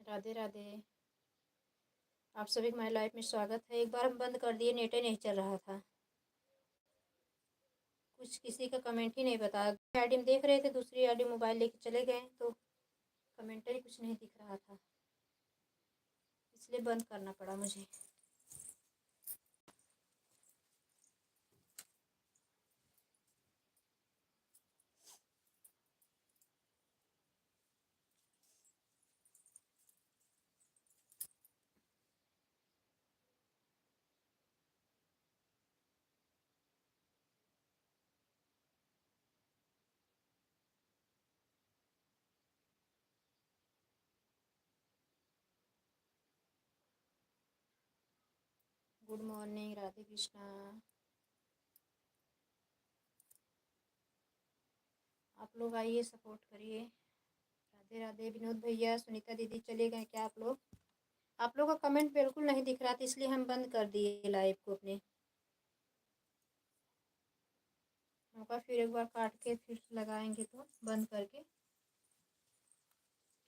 राधे राधे। आप सभी को हमारी लाइफ में स्वागत है। एक बार हम बंद कर दिए, नेट ही नहीं चल रहा था। कुछ किसी का कमेंट ही नहीं बता। आईडी में देख रहे थे, दूसरी आईडी मोबाइल लेके चले गए तो कमेंट ही कुछ नहीं दिख रहा था, इसलिए बंद करना पड़ा मुझे। Good morning, Radhe Krishna. आप लोग आइए, सपोर्ट करिए। राधे राधे। विनोद भैया, सुनीता दीदी चले गए क्या आप लोग? आप लोग का कमेंट बिल्कुल नहीं दिख रहा था, इसलिए हम बंद कर दिए लाइव को अपने। मौका फिर एक बार काट के फिर लगाएंगे तो बंद करके,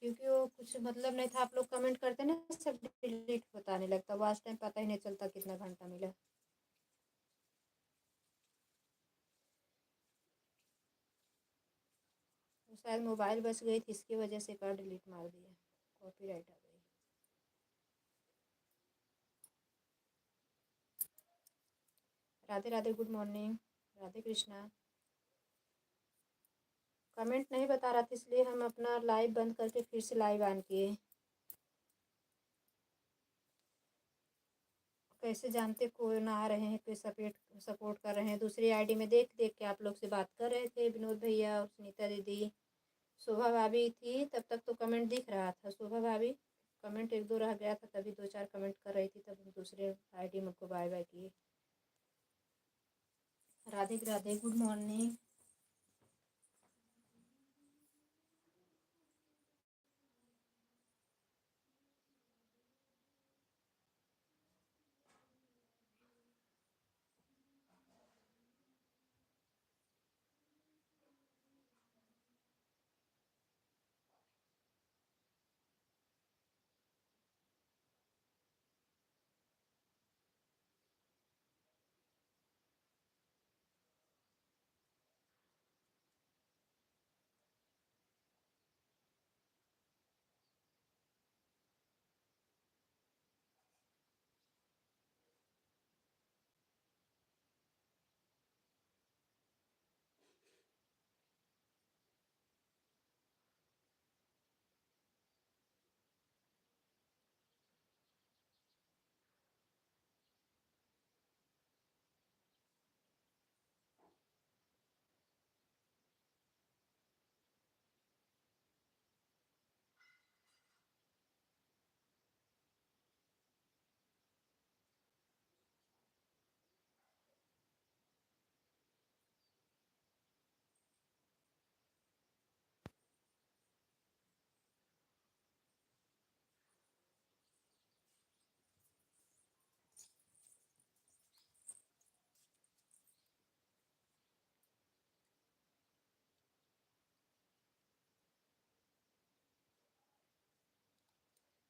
क्योंकि वो कुछ मतलब नहीं था। आप लोग कमेंट करते ना, सब डिलीट बताने लगता, वास्ट टाइम पता ही नहीं चलता कितना घंटा मिला। तो शायद मोबाइल बच गई थी, इसकी वजह से कार्ड डिलीट मार दिया, कॉपीराइट आ गई। Radhe Radhe, good morning, Radhe Krishna. Comment नहीं बता रहा था, इसलिए हम अपना लाइव बंद करके फिर से लाइव ऑन किए। कैसे जानते कौन आ रहे हैं, कोई सपोर्ट कर रहे हैं। दूसरी आईडी में देख देख के आप लोग से बात कर रहे थे, विनोद भैया और सुनीता दीदी। शोभा भाभी थी तब तक तो कमेंट दिख रहा था। शोभा भाभी कमेंट एक दो रह गया था, तभी दो चार कमेंट कर रही थी, तब हम दूसरे आईडी में को बाय बाय किए। Radhe Radhe, good morning.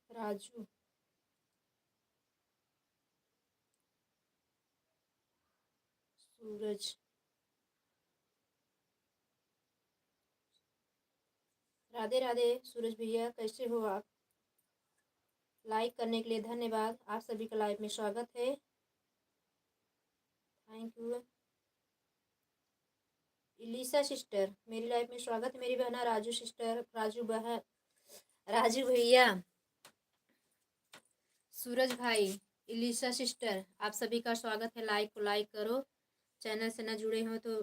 राजू, सूरज, राधे राधे। सूरज भैया कैसे हो आप? लाइक करने के लिए धन्यवाद। आप सभी का लाइव में स्वागत है, थैंक यू। इलिसा सिस्टर, मेरी लाइफ में स्वागत है। मेरी बहना राजू सिस्टर, राजू बहन, राजू भैया, सूरज भाई, इलिसा सिस्टर, आप सभी का स्वागत है। लाइक को लाइक करो, चैनल से ना जुड़े हो तो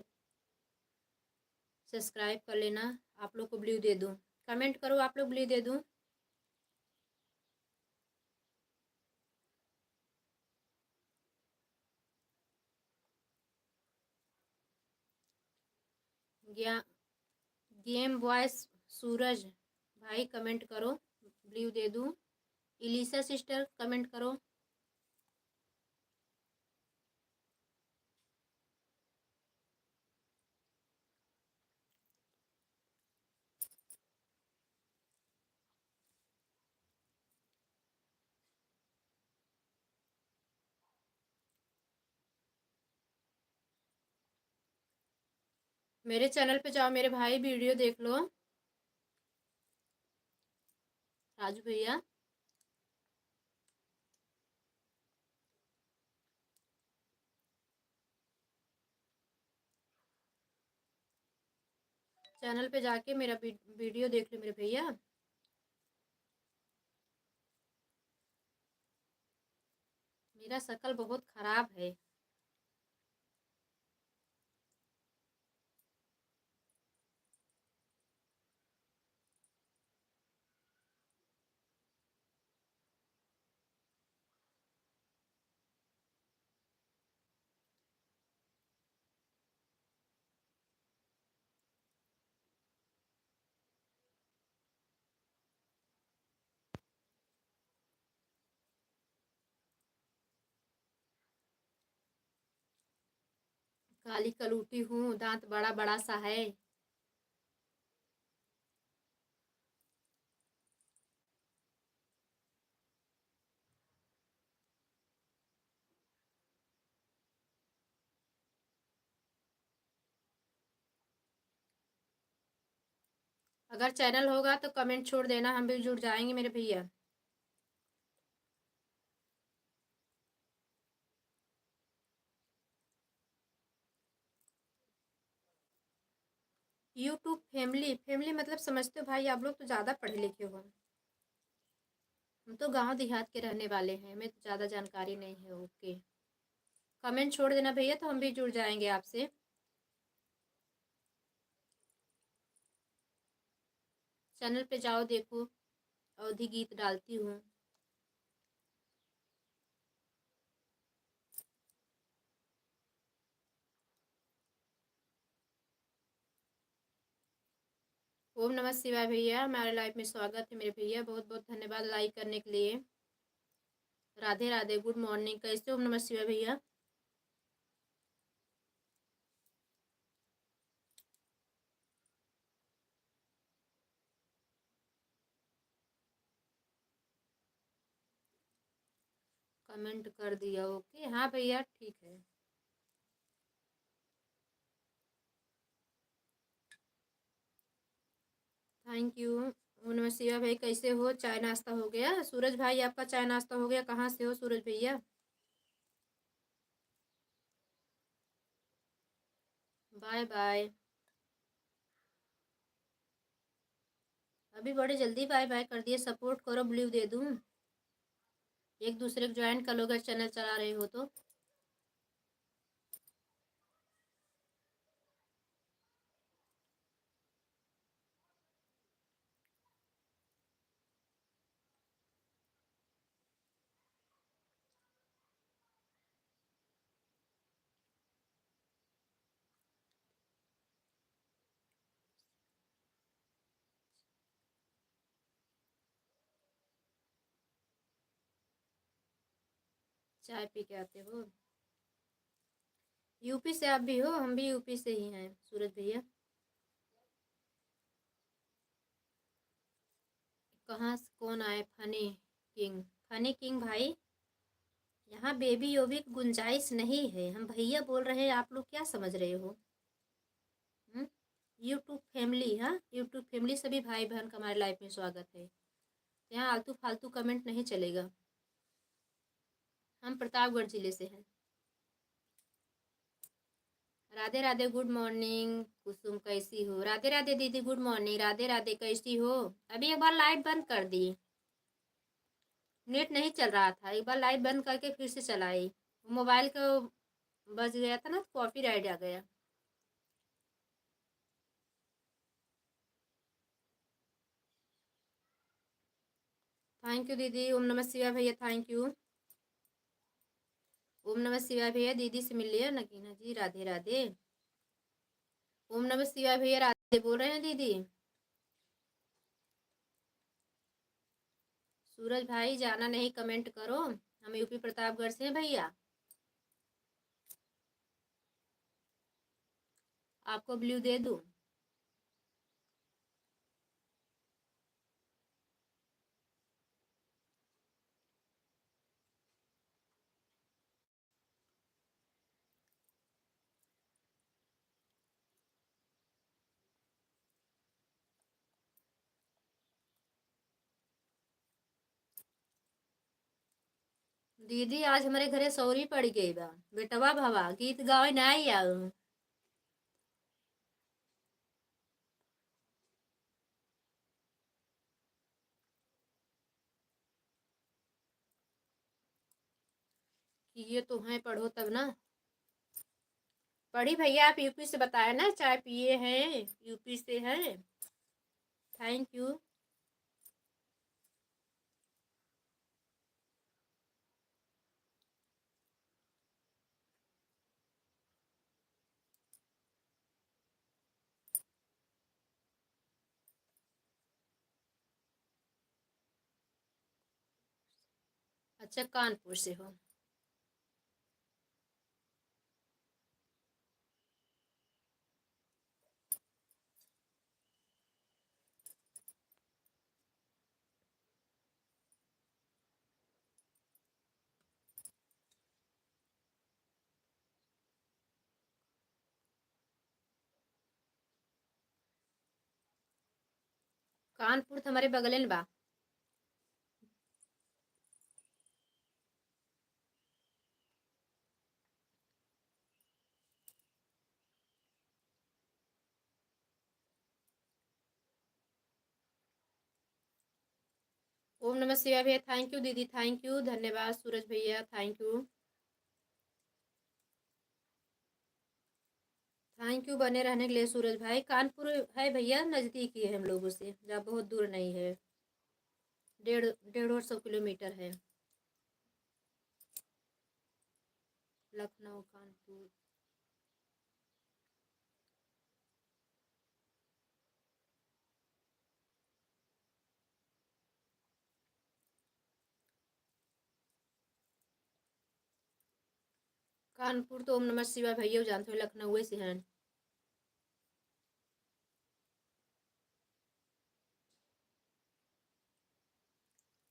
सब्सक्राइब कर लेना। आप लोग को ब्लू दे दूँ, कमेंट करो, आप लोग ब्लू दे दूँ। गेम वॉइस, सूरज भाई कमेंट करो, ब्लू दे दूँ। इलिसा सिस्टर कमेंट करो। मेरे चैनल पे जाओ मेरे भाई, वीडियो देख लो राजू भैया। चैनल पे जाके मेरा वीडियो देख लो मेरे भैया। मेरा शक्ल बहुत खराब है। काली कलूटी हूँ, दांत बड़ा बड़ा सा है। अगर चैनल होगा तो कमेंट छोड़ देना, हम भी जुड़ जाएंगे मेरे भैया। यूट्यूब फैमिली, फैमिली मतलब समझते हो भाई, आप लोग तो ज़्यादा पढ़े लिखे हो। हम तो गांव देहात के रहने वाले हैं, हमें तो ज़्यादा जानकारी नहीं है। ओके, कमेंट छोड़ देना भैया तो हम भी जुड़ जाएंगे आपसे। चैनल पे जाओ, देखो अवधि गीत डालती हूँ। ओम नमः शिवाय भैया, हमारे लाइफ में स्वागत है मेरे भैया, बहुत बहुत धन्यवाद लाइक करने के लिए। राधे राधे, गुड मॉर्निंग, कैसे हो? ओम नमः शिवाय भैया। कमेंट कर दिया, ओके। हाँ भैया ठीक है। Thank you. ओम नमः शिवाय भाई, कैसे हो? चाय नाश्ता हो गया? सूरज भाई आपका चाय नाश्ता हो गया? कहाँ से हो सूरज भैया? Bye bye. अभी बड़े जल्दी बाय बाय कर दिए, सपोर्ट करो, ब्लू दे दूँ? एक दूसरे को ज्वाइन कर लो अगर चैनल चला रहे हो तो। चाय पी के आते हो? यूपी से आप भी हो? हम भी यूपी से ही हैं सूरज भैया। कहाँ से कौन आए? Funny king? फनी किंग भाई, यहाँ बेबी योबी की गुंजाइश नहीं है, हम भैया बोल रहे हैं, आप लोग क्या समझ रहे हो? यूट्यूब फैमिली, हाँ यूट्यूब फैमिली, सभी भाई बहन का हमारे लाइफ में स्वागत है। यहाँ आलतू फालतू कमेंट नहीं चलेगा। हम प्रतापगढ़ जिले से हैं। राधे राधे, गुड मॉर्निंग कुसुम, कैसी हो? राधे राधे दीदी, गुड मॉर्निंग। राधे राधे, कैसी हो? अभी एक बार लाइट बंद कर दी, नेट नहीं चल रहा था, एक बार लाइट बंद करके फिर से चलाई। मोबाइल का बज गया था ना, तो कॉपीराइट आ गया। थैंक यू दीदी। ओम नमः शिवाय भैया, थैंक यू। ओम नमः शिवाय भैया, दीदी से मिल लिया नगीना जी, राधे राधे। ओम नमः शिवाय भैया, राधे बोल रहे हैं दीदी। सूरज भाई जाना नहीं, कमेंट करो, हम यूपी प्रतापगढ़ से हैं भैया। आपको ब्लू दे दूं? दीदी आज हमारे घरे सौरी पड़ गई बा। बेटवा भावा गीत गावे नहीं आओ। ये तो है, पढ़ो तब ना। पढ़ी भैया, आप यूपी से बताए ना, चाय पिए हैं, यूपी से हैं। Thank you. अच्छा, कानपुर से हो। कानपुर तो हमारे बगल में बा। ओम नमः शिवाय भैया, थैंक यू दीदी, थैंक यू, धन्यवाद। सूरज भैया थैंक यू, थैंक यू बने रहने के लिए सूरज भाई। कानपुर है भैया, नज़दीक ही है हम लोगों से, जहाँ बहुत दूर नहीं है। 150 किलोमीटर है। लखनऊ कानपुर। कानपुर तो ओम नमः शिवाय भैया जानते हो, लखनऊ से हैं।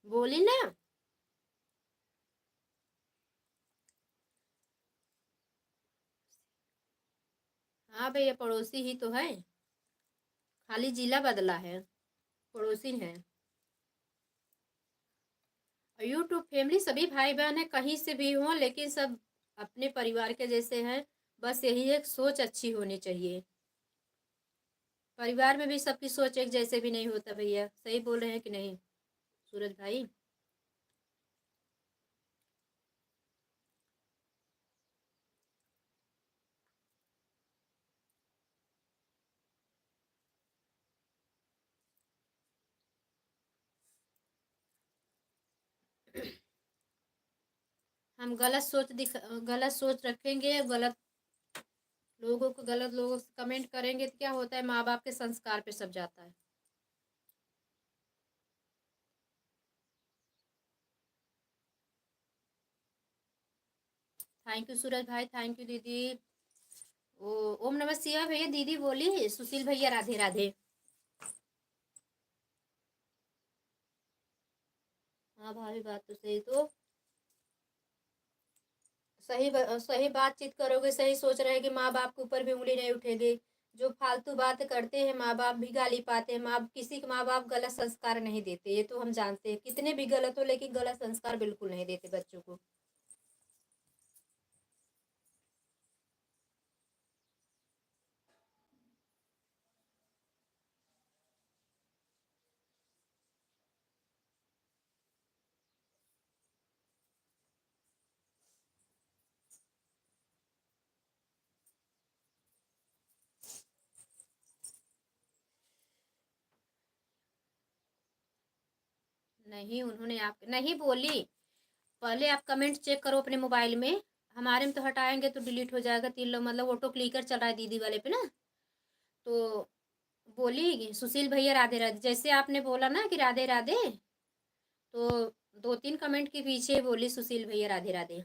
बोली ना। हाँ भैया, पड़ोसी ही तो है, खाली जिला बदला है, पड़ोसी है। यूट्यूब फैमिली सभी भाई बहन है, कहीं से भी हों, लेकिन सब अपने परिवार के जैसे हैं। बस यही एक सोच अच्छी होनी चाहिए। परिवार में भी सबकी सोच एक जैसे भी नहीं होता भैया, सही बोल रहे हैं कि नहीं सूरज भाई? हम गलत सोच रखेंगे, गलत लोगों से कमेंट करेंगे तो क्या होता है, माँ बाप के संस्कार पे सब जाता है। थैंक यू सूरज भाई, थैंक यू दीदी। ओ ओम नमः शिवाय भैया, दीदी बोली सुशील भैया राधे राधे। हाँ भाभी, बात तो सही। तो सही बातचीत करोगे, सही सोच रहे हैं कि माँ बाप के ऊपर भी उंगली नहीं उठेगी। जो फालतू बात करते हैं माँ बाप भी गाली पाते हैं। माँ किसी के माँ बाप गलत संस्कार नहीं देते, ये तो हम जानते हैं, कितने भी गलत हो लेकिन गलत संस्कार बिल्कुल नहीं देते बच्चों को। नहीं, उन्होंने आप नहीं बोली। पहले आप कमेंट चेक करो अपने मोबाइल में। हमारे में तो हटाएंगे तो डिलीट हो जाएगा, 3 लोग मतलब ऑटो क्लिकर चल रहा है दीदी वाले पे ना। तो बोली सुशील भैया राधे राधे, जैसे आपने बोला ना कि राधे राधे, तो 2-3 कमेंट के पीछे बोली सुशील भैया राधे राधे।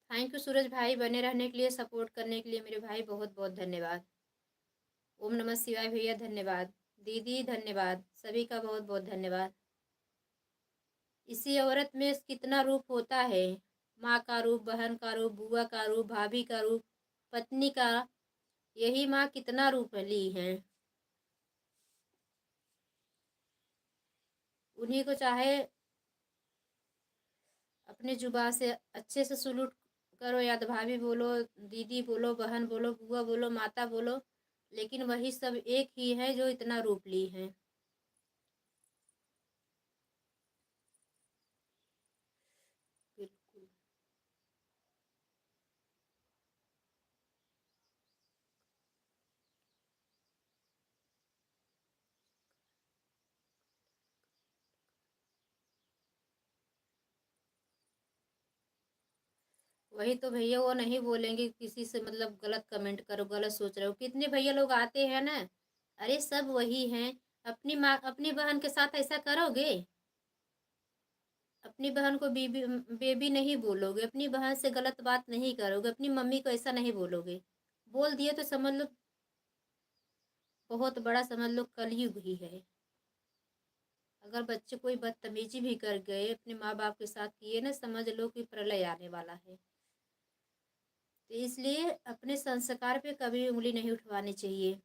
थैंक यू सूरज भाई, बने रहने के लिए, सपोर्ट करने के लिए मेरे भाई, बहुत बहुत धन्यवाद। ओम नमः शिवाय भैया धन्यवाद। दीदी धन्यवाद, सभी का बहुत बहुत धन्यवाद। इसी औरत में कितना रूप होता है, माँ का रूप, बहन का रूप, बुआ का रूप, भाभी का रूप, पत्नी का। यही माँ कितना रूप ली है। उन्हीं को चाहे अपने जुबान से अच्छे से सलूट करो, या तो भाभी बोलो, दीदी बोलो, बहन बोलो, बुआ बोलो, माता बोलो, लेकिन वही सब एक ही है जो इतना रूप ली है। बिल्कुल। वही तो भैया, वो नहीं बोलेंगे किसी से मतलब गलत कमेंट करो, गलत सोच रहे हो। कितने भैया लोग आते हैं ना, अरे सब वही हैं। अपनी माँ अपनी बहन के साथ ऐसा करोगे? अपनी बहन को बीबी बेबी नहीं बोलोगे, अपनी बहन से गलत बात नहीं करोगे, अपनी मम्मी को ऐसा नहीं बोलोगे। बोल दिए तो समझ लो बहुत बड़ा, समझ लो कलयुग ही है। अगर बच्चे कोई बदतमीजी भी कर गए अपने माँ बाप के साथ किए ना, समझ लो कि प्रलय आने वाला है। तो इसलिए अपने संस्कार पे कभी उंगली नहीं उठवानी चाहिए।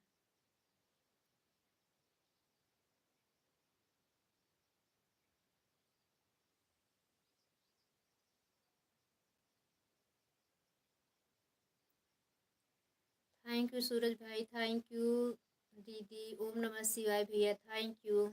थैंक यू सूरज भाई, थैंक यू दीदी। ओम नमः शिवाय भैया, थैंक यू।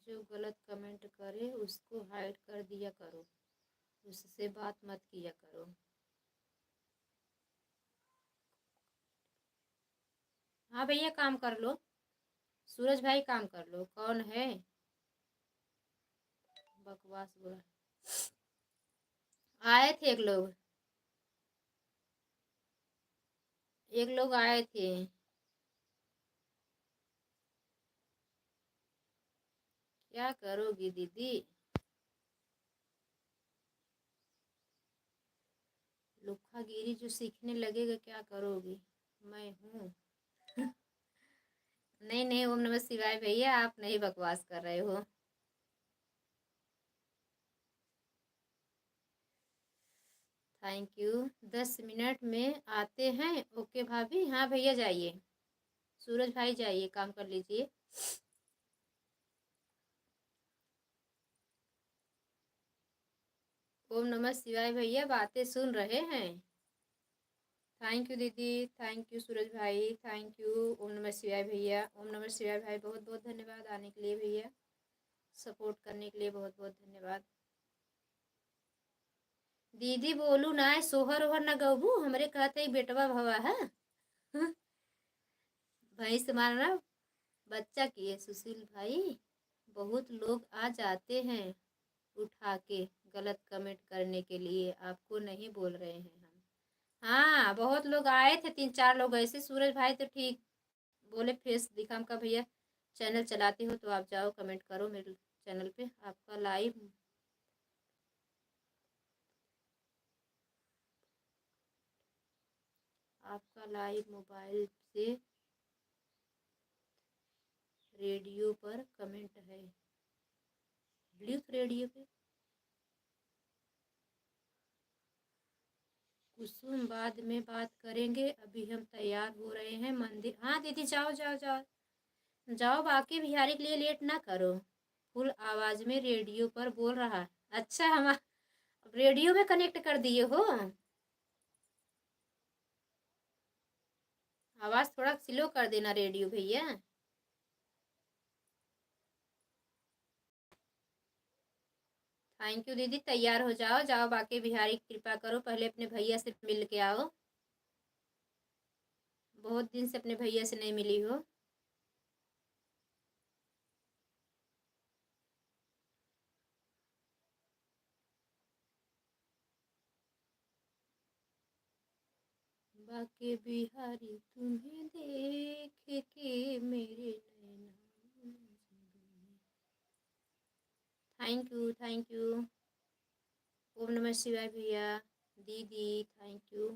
जो गलत कमेंट करे उसको हाइड कर दिया करो, उससे बात मत किया करो। हाँ भैया, काम कर लो। सूरज भाई काम कर लो, कौन है बकवास बोला। आए थे एक लोग, एक लोग आए थे। क्या करोगी दीदी? लुखागिरी जो सीखने लगेगा क्या करोगी? मैं हूँ। नहीं नहीं, ओम नमः शिवाय भैया, आप नहीं बकवास कर रहे हो। Thank you. 10 मिनट में आते हैं। ओके भाभी, हाँ भैया जाइए। सूरज भाई जाइए, काम कर लीजिए। ओम नमः शिवाय भैया, बातें सुन रहे हैं। थैंक यू दीदी, थैंक यू सूरज भाई, थैंक यू। ओम नमः शिवाय भैया, ओम नमः शिवाय भाई, बहुत बहुत धन्यवाद आने के लिए भैया, सपोर्ट करने के लिए बहुत बहुत धन्यवाद। दीदी बोलू ना, सोहर ओहर न गबू, हमरे कहते ही बेटवा भवा है। भैंस मारना बच्चा किए सुशील भाई। बहुत लोग आ जाते हैं उठा के गलत कमेंट करने के लिए, आपको नहीं बोल रहे हैं हम। हाँ, बहुत लोग आए थे, 3 4 लोग ऐसे। सूरज भाई तो ठीक बोले, फेस दिखाम का भैया, चैनल चलाते हो तो आप जाओ कमेंट करो मेरे चैनल पे। आपका लाइव, आपका लाइव मोबाइल से रेडियो पर कमेंट है, ब्लूथ रेडियो पे। कुसुम बाद में बात करेंगे, अभी हम तैयार हो रहे हैं मंदिर। हाँ दीदी, जाओ जाओ जाओ जाओ, बाकी बिहारी के लिए लेट ना करो। फुल आवाज में रेडियो पर बोल रहा है। अच्छा, हम रेडियो में कनेक्ट कर दिए हो। आवाज थोड़ा स्लो कर देना रेडियो भैया। थैंक यू दीदी, तैयार हो जाओ, जाओ बाकी बिहारी कृपा करो, पहले अपने भैया से मिल के आओ। बहुत दिन से अपने भैया से नहीं मिली हो। बाके बिहारी तुम्हें देख के मेरे नैना। Thank you. ओम नमः शिवाय भैया, दीदी थैंक यू।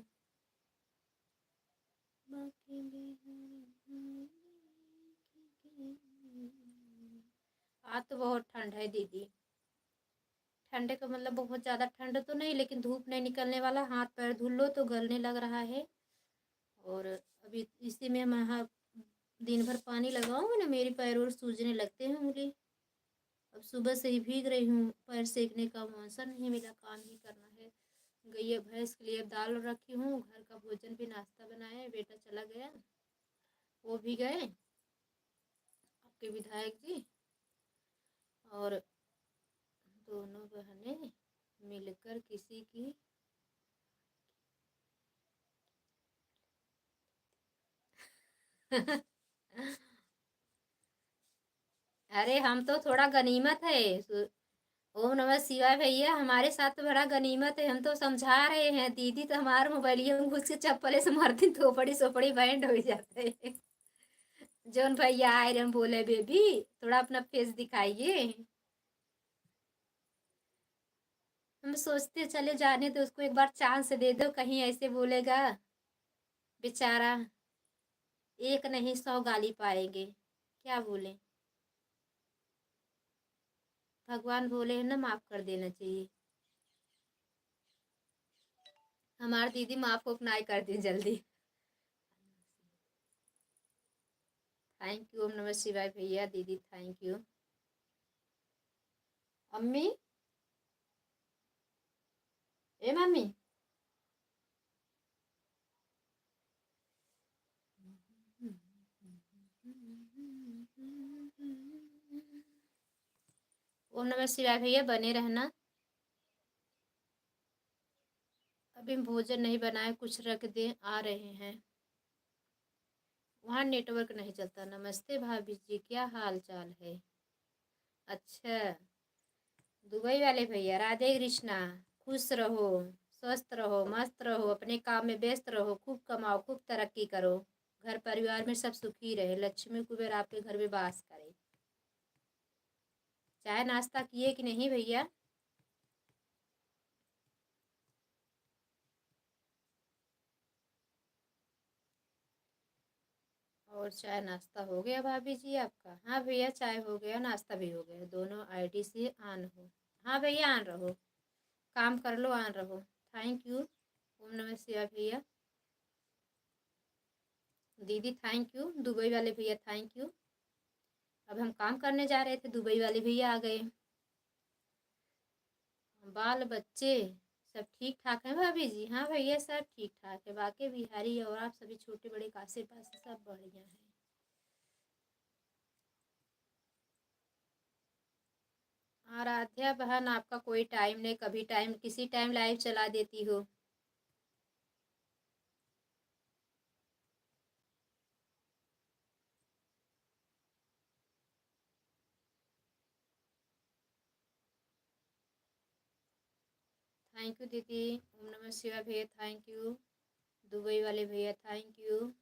आज तो बहुत ठंड है दीदी। ठंडे का मतलब बहुत ज़्यादा ठंड तो नहीं, लेकिन धूप नहीं निकलने वाला, हाथ पैर धुल लो तो गलने लग रहा है। और अभी इसी में मैं दिन भर पानी लगाऊंगी ना, मेरे पैर और सूजने लगते हैं उंगली। अब सुबह से ही भीग रही हूँ, पैर सेकने का मौसम नहीं मिला, काम ही करना है। गैया भैंस के लिए दाल रखी हूँ, घर का भोजन भी नाश्ता बनाया है, बेटा चला गया, वो भी गए आपके विधायक जी, और दोनों बहनें मिलकर किसी की अरे हम तो थोड़ा गनीमत है। ओम नमः शिवाय भैया, हमारे साथ तो बड़ा गनीमत है, हम तो समझा रहे हैं। दीदी तो हमारे मोबाइलियों में घुस के चप्पले से मारती, थोपड़ी सोपड़ी बैंड हो जाते हैं। जोन भैया आए रहे, हम बोले बेबी थोड़ा अपना फेस दिखाइए। हम सोचते चले जाने तो उसको एक बार चांस दे दो, कहीं ऐसे बोलेगा बेचारा, एक नहीं 100 गाली पाएंगे, क्या बोले। भगवान बोले हैं ना, माफ कर देना चाहिए। हमारी दीदी माफ को अपनाई कर दी जल्दी। Thank you. ओम नमः शिवाय भैया, दीदी थैंक यू। अम्मी, ए मम्मी, ओम नमः शिवाय भैया, बने रहना। अभी भोजन नहीं बनाए, कुछ रख दे, आ रहे हैं। वहाँ नेटवर्क नहीं चलता। नमस्ते भाभी जी, क्या हाल चाल है। अच्छा, दुबई वाले भैया, राधे कृष्णा। खुश रहो, स्वस्थ रहो, मस्त रहो, अपने काम में व्यस्त रहो, खूब कमाओ, खूब तरक्की करो, घर परिवार में सब सुखी रहे, लक्ष्मी कुबेर आपके घर में वास करे। चाय नाश्ता किए कि नहीं भैया। और चाय नाश्ता हो गया भाभी जी आपका। हाँ भैया, चाय हो गया, नाश्ता भी हो गया, दोनों आईडी से ऑन हो। हाँ भैया ऑन रहो, काम कर लो, ऑन रहो। Thank you. ओम नमः शिवाय भैया, दीदी थैंक यू, दुबई वाले भैया थैंक यू। अब हम काम करने जा रहे थे, दुबई वाले भैया आ गए। बाल बच्चे सब ठीक ठाक हैं भाभी जी। हाँ भैया सब ठीक ठाक है, बाकी बिहारी और आप सभी छोटे बड़े कासे पास सब बढ़िया है। आराध्या बहन, आपका कोई टाइम नहीं, कभी टाइम किसी टाइम लाइव चला देती हो। थैंक यू दीदी। ओम नमः शिवाय भैया थैंक यू, दुबई वाले भैया थैंक यू।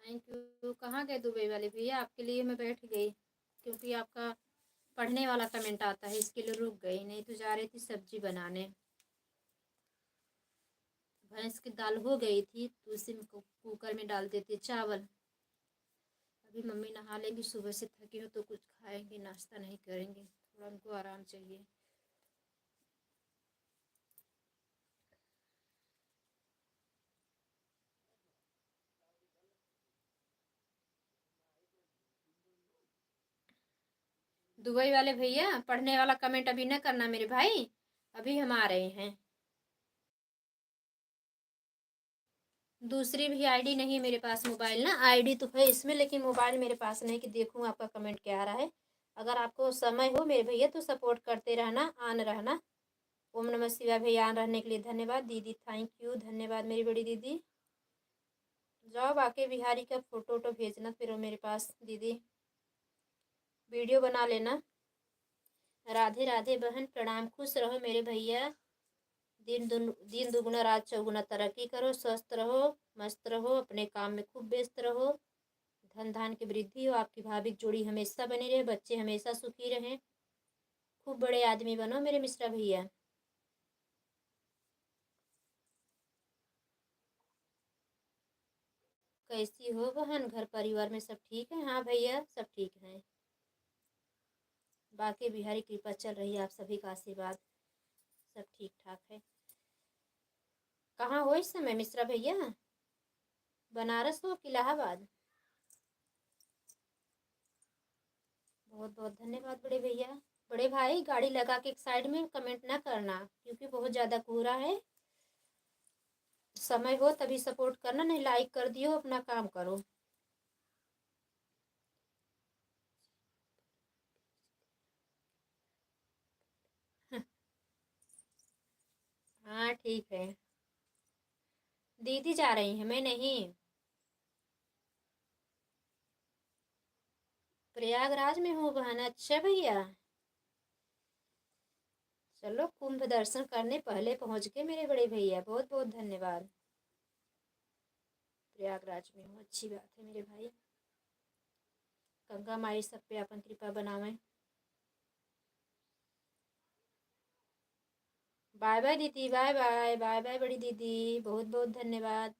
Thank you. कहाँ गए दुबई वाले भैया, आपके लिए मैं बैठ गई, क्योंकि आपका पढ़ने वाला कमेंट आता है, इसके लिए रुक गई, नहीं तो जा रही थी सब्जी बनाने। भैंस की दाल हो गई थी तो उसी में कुकर में डाल देती चावल। अभी मम्मी नहा लेंगी, सुबह से थकी हो तो कुछ खाएंगे, नाश्ता नहीं करेंगे, थोड़ा उनको आराम चाहिए। दुबई वाले भैया पढ़ने वाला कमेंट अभी न करना मेरे भाई, अभी हम आ रहे हैं। दूसरी भी आईडी नहीं है मेरे पास, मोबाइल ना आईडी तो है इसमें, लेकिन मोबाइल मेरे पास नहीं कि देखूँ आपका कमेंट क्या आ रहा है। अगर आपको समय हो मेरे भैया तो सपोर्ट करते रहना, आन रहना। ओम नमः शिवाय भैया, आन रहने के लिए धन्यवाद। दीदी थैंक यू, धन्यवाद मेरी बड़ी दीदी। जाओ बाके बिहारी का फोटो वोटो भेजना फिर मेरे पास दीदी, वीडियो बना लेना। राधे राधे बहन, प्रणाम। खुश रहो मेरे भैया, दिन दुगुना रात चौगुना तरक्की करो, स्वस्थ रहो, मस्त रहो, अपने काम में खूब व्यस्त रहो, धन धान की वृद्धि हो, आपकी भाविक जोड़ी हमेशा बनी रहे, बच्चे हमेशा सुखी रहें, खूब बड़े आदमी बनो मेरे मिश्रा भैया। कैसी हो बहन, घर परिवार में सब ठीक है? हाँ भैया सब ठीक हैं, बाकी बिहारी कृपा चल रही है, आप सभी का आशीर्वाद, सब ठीक ठाक है। कहाँ हो इस समय मिश्रा भैया? बनारस हो कि इलाहाबाद? बहुत बहुत धन्यवाद बड़े भैया। बड़े भाई गाड़ी लगा के एक साइड में कमेंट ना करना, क्योंकि बहुत ज़्यादा कोहरा है। समय हो तभी सपोर्ट करना, नहीं लाइक कर दियो, अपना काम करो। हाँ ठीक है। दीदी जा रही हैं, मैं नहीं। प्रयागराज में हूँ बहन। अच्छा भैया, चलो कुंभ दर्शन करने पहले पहुँच गए मेरे बड़े भैया, बहुत बहुत धन्यवाद। प्रयागराज में हूँ, अच्छी बात है मेरे भाई। गंगा माई सब पे अपन कृपा बनावे। बाय बाय दीदी, बाय बाय, बाय बाय बड़ी दीदी, बहुत बहुत धन्यवाद।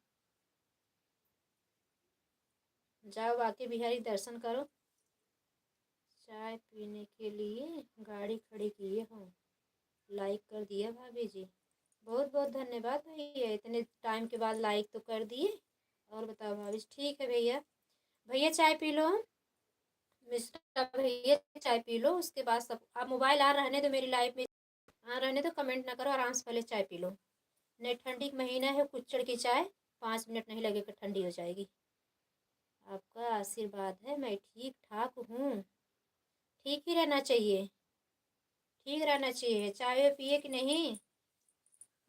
जाओ बाकी बिहारी दर्शन करो। चाय पीने के लिए गाड़ी खड़ी किए हो, लाइक कर दिया भाभी जी, बहुत बहुत धन्यवाद भैया, इतने टाइम के बाद लाइक तो कर दिए। और बताओ भाभी, ठीक है भैया। भैया चाय पी लो, मिस्टर भैया चाय पी लो, उसके बाद सब आप मोबाइल आ रहने दो मेरी लाइफ में, आ रहने दो, कमेंट ना करो, आराम से पहले चाय पी लो। नहीं ठंडी का महीना है, कुच्चड़ की चाय 5 मिनट नहीं लगेगा ठंडी हो जाएगी। आपका आशीर्वाद है, मैं ठीक ठाक हूँ। ठीक ही रहना चाहिए, ठीक रहना चाहिए। चाय पिए कि नहीं?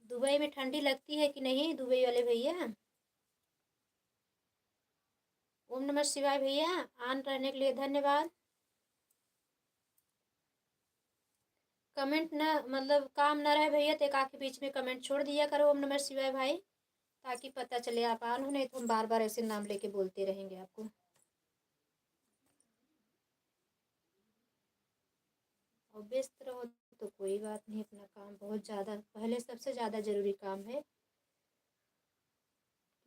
दुबई में ठंडी लगती है कि नहीं दुबई वाले भैया? ओम नमः शिवाय भैया, आन रहने के लिए धन्यवाद। कमेंट न मतलब काम न रहे भैया तो एक आके बीच में कमेंट छोड़ दिया करो ओम नमः शिवाय भाई, ताकि पता चले आप आन हो, नहीं तो हम बार बार ऐसे नाम लेके बोलते रहेंगे आपको। और व्यस्त रहो तो कोई बात नहीं, अपना काम बहुत ज़्यादा पहले सबसे ज़्यादा ज़रूरी काम है,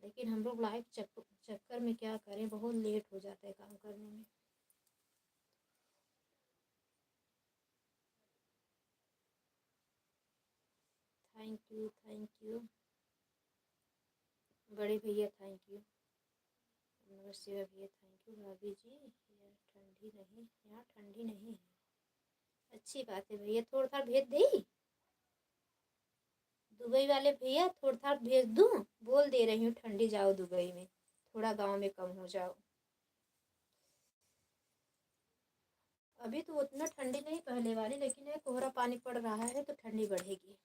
लेकिन हम लोग लाइफ चक्कर में क्या करें, बहुत लेट हो जाता है काम करने में। थैंक यू, थैंक यू बड़े भैया, थैंक यू। नमस्ते भैया, थैंक यू भाभी जी। यार ठंडी नहीं, यहाँ ठंडी नहीं है। अच्छी बात है भैया, थोड़ा था भेज दे दुबई वाले भैया, थोड़ा था भेज दूँ, बोल दे रही हूँ ठंडी जाओ दुबई में, थोड़ा गांव में कम हो जाओ। अभी तो उतना ठंडी नहीं पहले वाली, लेकिन ये कोहरा पानी पड़ रहा है तो ठंडी बढ़ेगी।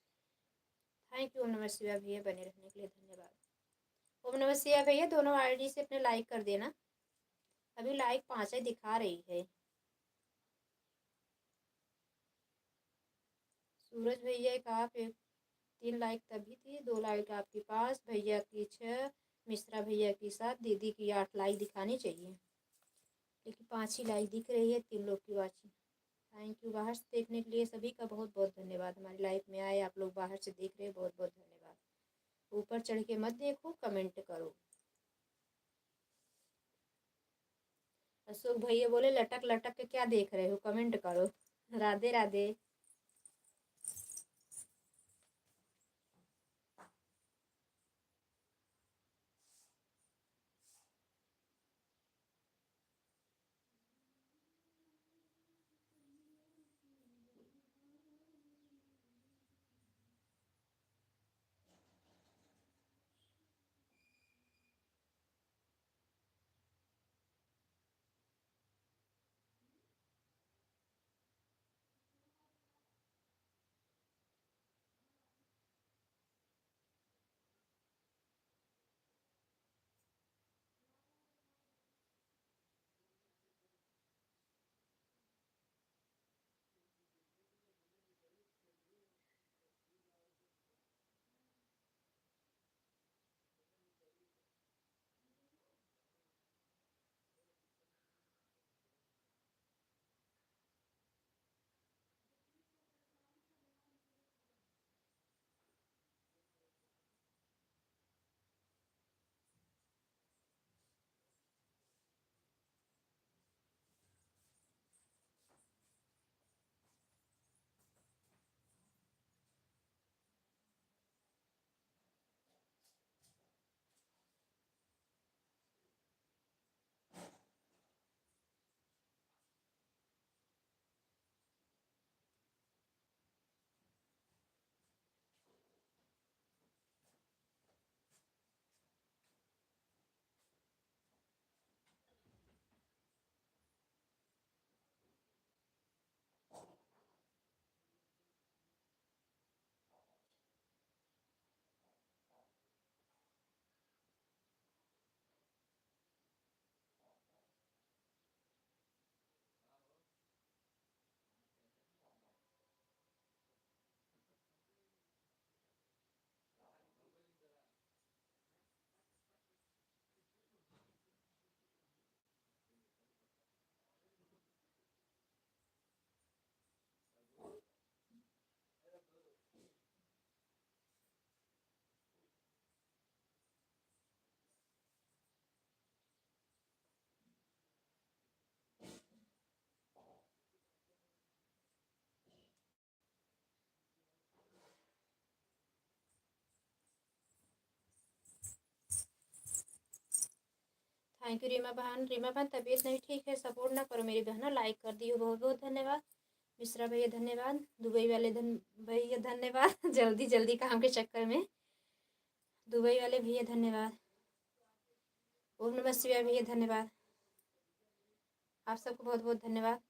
थैंक यू ओम नमः शिवाय भैया, बने रहने के लिए धन्यवाद। ओम नमः शिवाय भैया, दोनों आईडी से अपने लाइक कर देना, अभी लाइक 5 ही दिखा रही है। सूरज भैया एक आप, एक 3 लाइक तभी थी, 2 लाइक आपके पास, भैया की 6, मिश्रा भैया की 7, दीदी की 8 लाइक दिखानी चाहिए, लेकिन 5 ही लाइक दिख रही है, 3 लोग की वाचिंग। थैंक यू बाहर से देखने के लिए सभी का बहुत बहुत धन्यवाद, हमारी लाइफ में आए आप लोग बाहर से देख रहे हैं, बहुत बहुत धन्यवाद। ऊपर चढ़ के मत देखो, कमेंट करो। अशोक भैया बोले लटक लटक के क्या देख रहे हो, कमेंट करो। राधे राधे। थैंक यू रीमा बहन। रीमा बहन तबीयत नहीं ठीक है, सपोर्ट ना करो मेरी बहना, लाइक कर दियो, बहुत बहुत धन्यवाद। मिश्रा भैया धन्यवाद, दुबई वाले भैया धन्यवाद जल्दी जल्दी काम के चक्कर में। दुबई वाले भैया धन्यवाद। ओम नमः शिवाय भैया धन्यवाद। आप सबको बहुत बहुत धन्यवाद।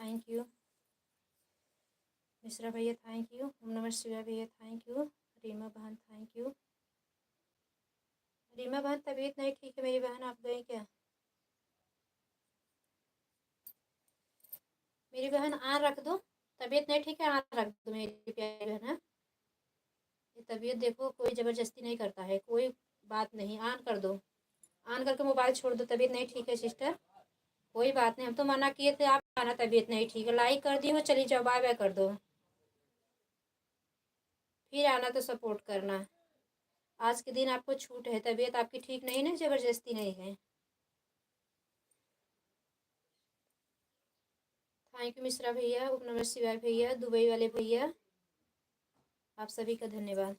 Thank you. मिश्रा भैया थैंक यू। ओम नमः शिवाय भैया थैंक यू। रीमा बहन थैंक यू। रीमा बहन तबीयत नहीं ठीक है मेरी बहन, आप गई क्या? मेरी बहन आन रख दो, तबीयत नहीं ठीक है आन रख दो मेरी प्यारी बहन। हाँ? ये तबीयत देखो कोई ज़बरदस्ती नहीं करता है, कोई बात नहीं, ऑन कर दो, ऑन करके मोबाइल छोड़ दो। तबीयत नहीं ठीक है सिस्टर, कोई बात नहीं, हम तो मना किए थे आप आना, तबीयत नहीं ठीक है, लाइक कर दी हो, चली जाओ, बाय बाय कर दो, फिर आना तो सपोर्ट करना। आज के दिन आपको छूट है, तबीयत आपकी ठीक नहीं ना, ज़बरदस्ती नहीं है। थैंक यू मिश्रा भैया, ओम नमः शिवाय भैया, दुबई वाले भैया, आप सभी का धन्यवाद।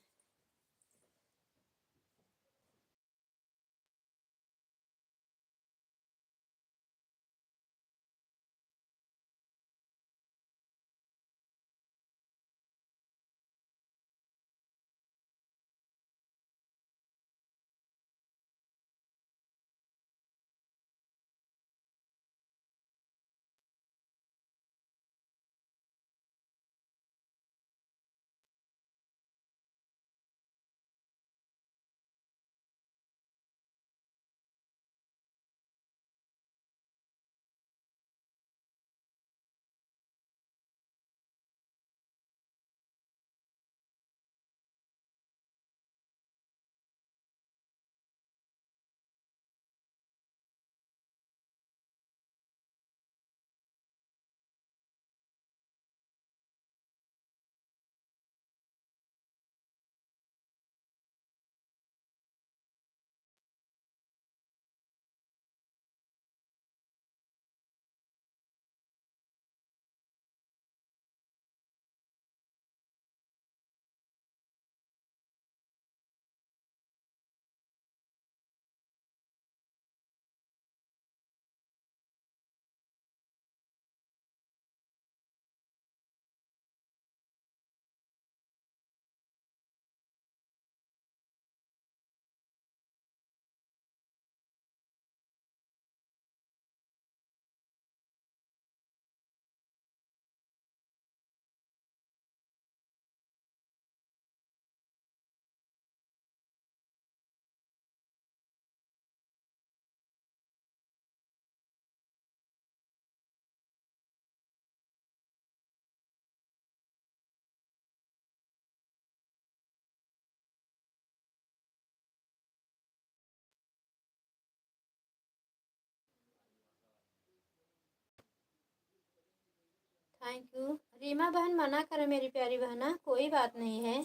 Thank you. रीमा बहन मना करे मेरी प्यारी बहना, कोई बात नहीं है,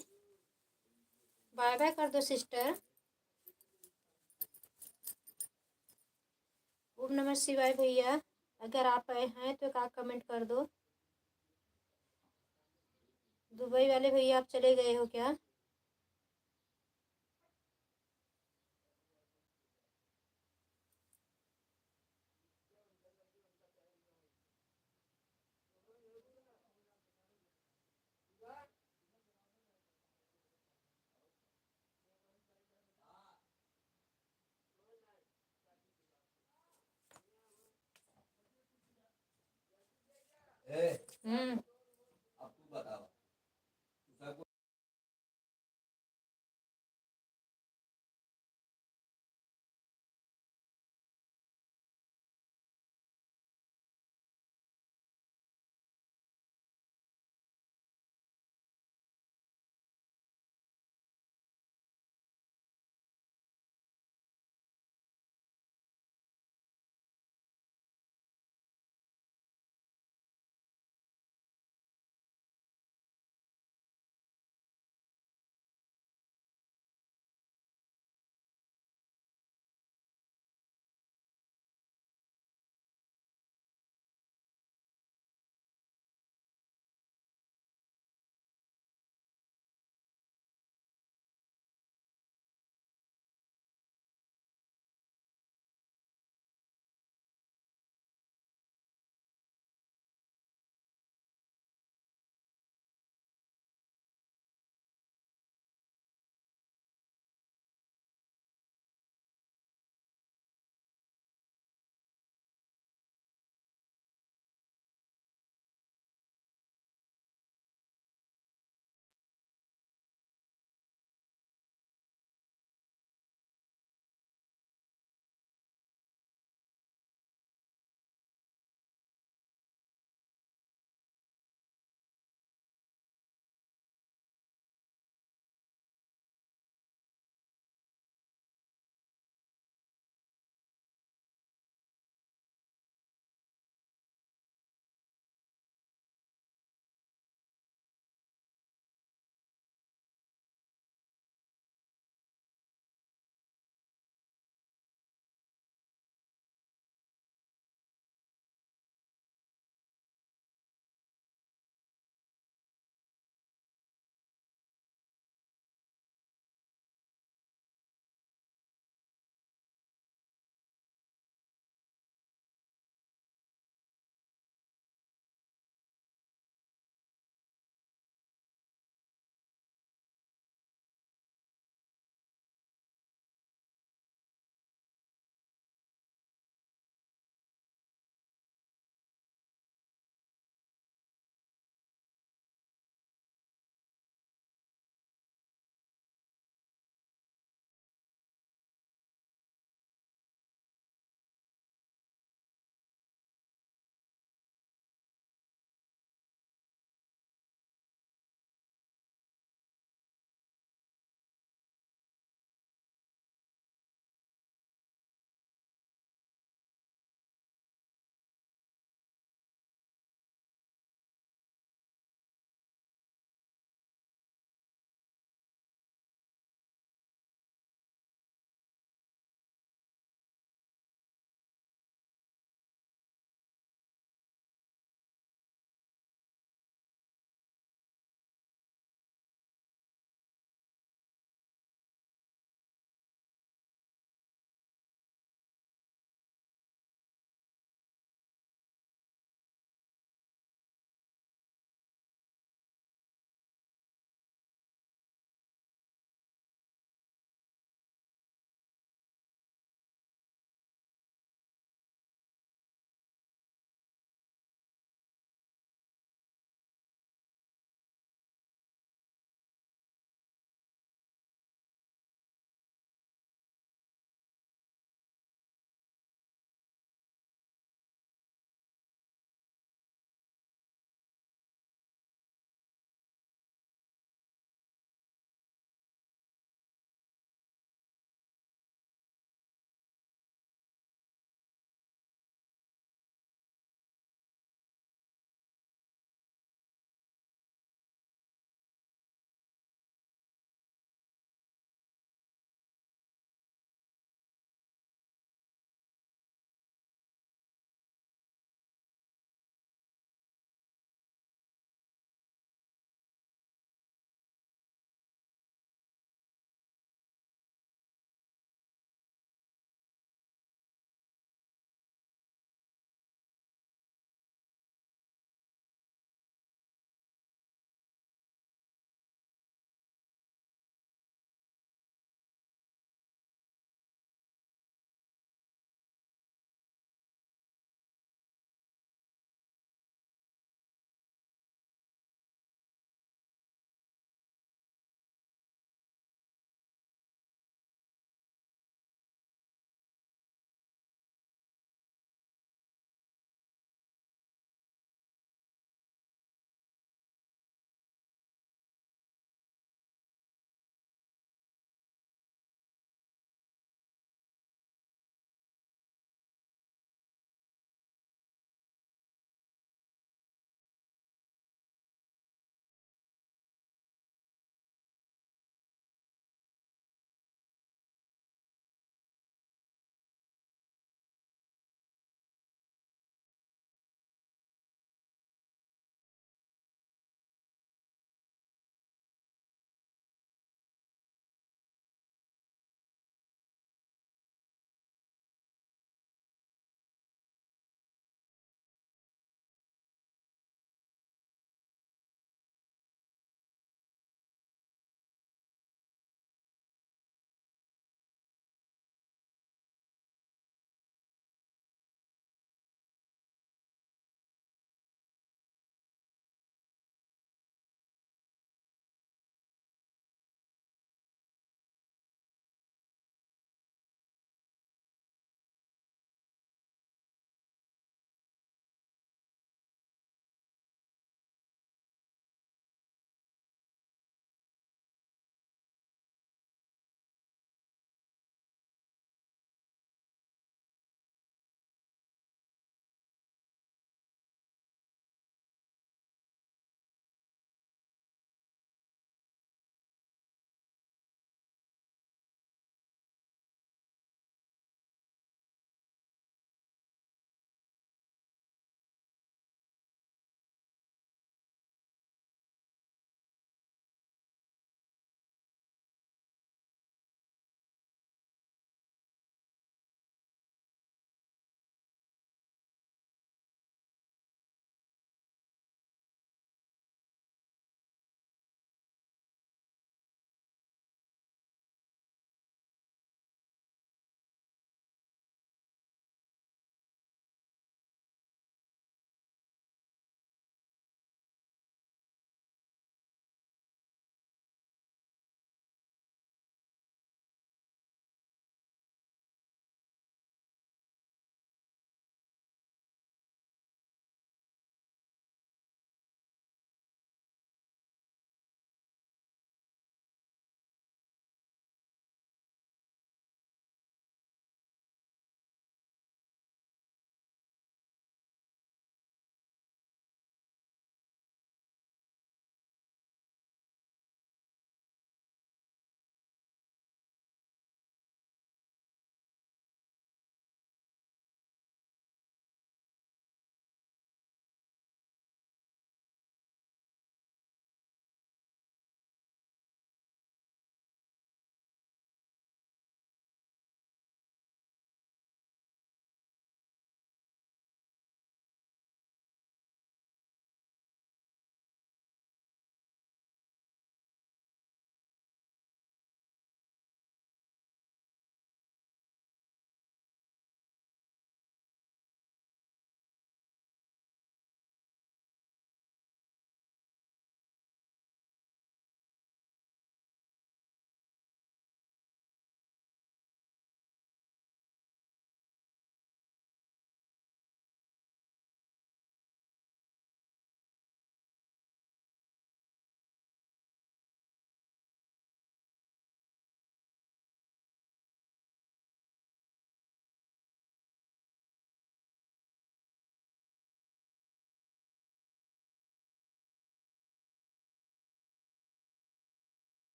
बाय बाय कर दो सिस्टर। ओम नमः शिवाय भैया, अगर आप आए हैं तो एक कमेंट कर दो। दुबई वाले भैया आप चले गए हो क्या? हम्म।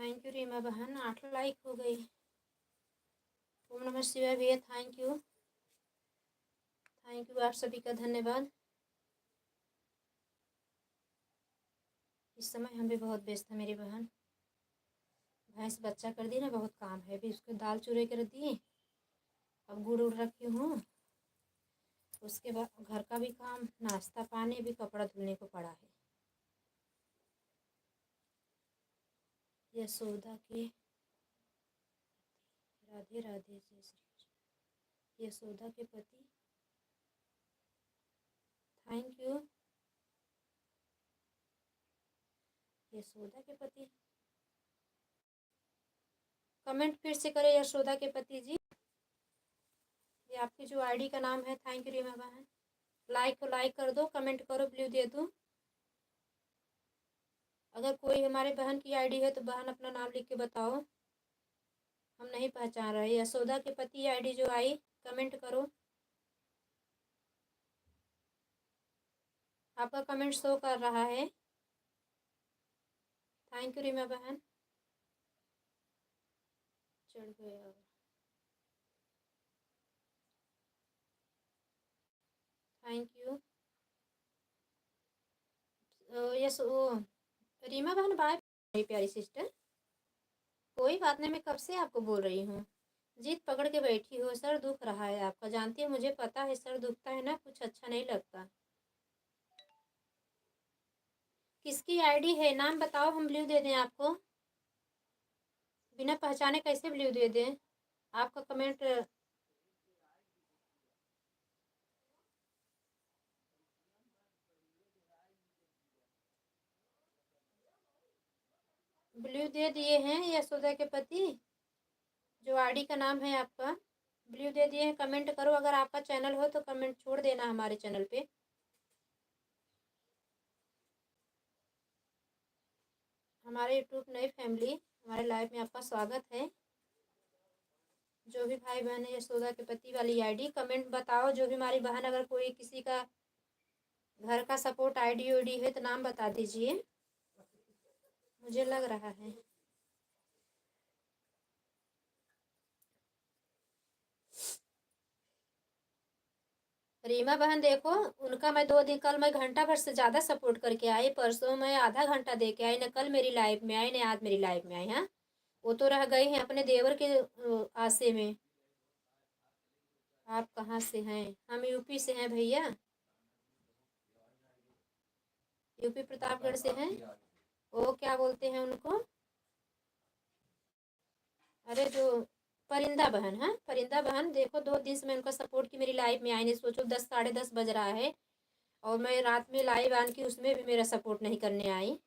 थैंक यू रीमा बहन, 8 लाइक हो गई। ओम नमः शिवाय भैया, थैंक यू आप सभी का धन्यवाद। इस समय हम भी बहुत व्यस्त है मेरी बहन। भैंस बच्चा कर दी ना, बहुत काम है। अभी उसको दाल चूरे कर दी, अब गुड़ उड़ रखी हूँ। उसके बाद घर का भी काम, नाश्ता पानी, भी कपड़ा धुलने को पड़ा है। यशोदा के राधे राधे, जय श्री कृष्ण। यशोदा के पति, थैंक यू। यशोदा के पति, कमेंट फिर से करें यशोदा के पति जी। ये आपकी जो आईडी का नाम है। थैंक यू रीमा बहन। लाइक को लाइक कर दो, कमेंट करो, ब्लू दे दो। अगर कोई हमारे बहन की आईडी है तो बहन अपना नाम लिख के बताओ, हम नहीं पहचान रहे। यशोदा के पति आईडी जो आई, कमेंट करो। आपका कमेंट शो कर रहा है। थैंक यू रीमा बहन। चढ़ गया, थैंक यू। यस ओ रीमा बहन, बाय मेरी प्यारी सिस्टर। कोई बात नहीं, मैं कब से आपको बोल रही हूँ। जीत पकड़ के बैठी हो, सर दुख रहा है आपका, जानती है, मुझे पता है सर दुखता है ना, कुछ अच्छा नहीं लगता। किसकी आईडी है, नाम बताओ, हम ब्लू दे दें आपको। बिना पहचाने कैसे ब्लू दे दें? आपका कमेंट ब्लू दे दिए हैं। यशोदा के पति जो आईडी का नाम है आपका, ब्लू दे दिए हैं। कमेंट करो, अगर आपका चैनल हो तो कमेंट छोड़ देना हमारे चैनल पे। हमारे यूट्यूब नई फैमिली, हमारे लाइव में आपका स्वागत है। जो भी भाई बहन है, यशोदा के पति वाली आईडी, कमेंट बताओ। जो भी हमारी बहन, अगर कोई किसी का घर का सपोर्ट आईडी उईडी है तो नाम बता दीजिए, मुझे लग रहा है। रीमा बहन देखो, उनका मैं 2 दिन, कल मैं घंटा भर से ज़्यादा सपोर्ट करके आई, परसों मैं आधा घंटा दे के आई, न कल मेरी लाइव में आई, न आज मेरी लाइव में आई। हाँ, वो तो रह गई हैं अपने देवर के आसे में। आप कहाँ से हैं? हम यूपी से हैं भैया, यूपी प्रतापगढ़ से हैं। वो क्या बोलते हैं उनको, अरे जो परिंदा बहन है, परिंदा बहन देखो, 2 दिन से मैं उनका सपोर्ट की, मेरी लाइव में आई नहीं। सोचो 10 साढ़े 10 बज रहा है और मैं रात में लाइव आन की, उसमें भी मेरा सपोर्ट नहीं करने आई।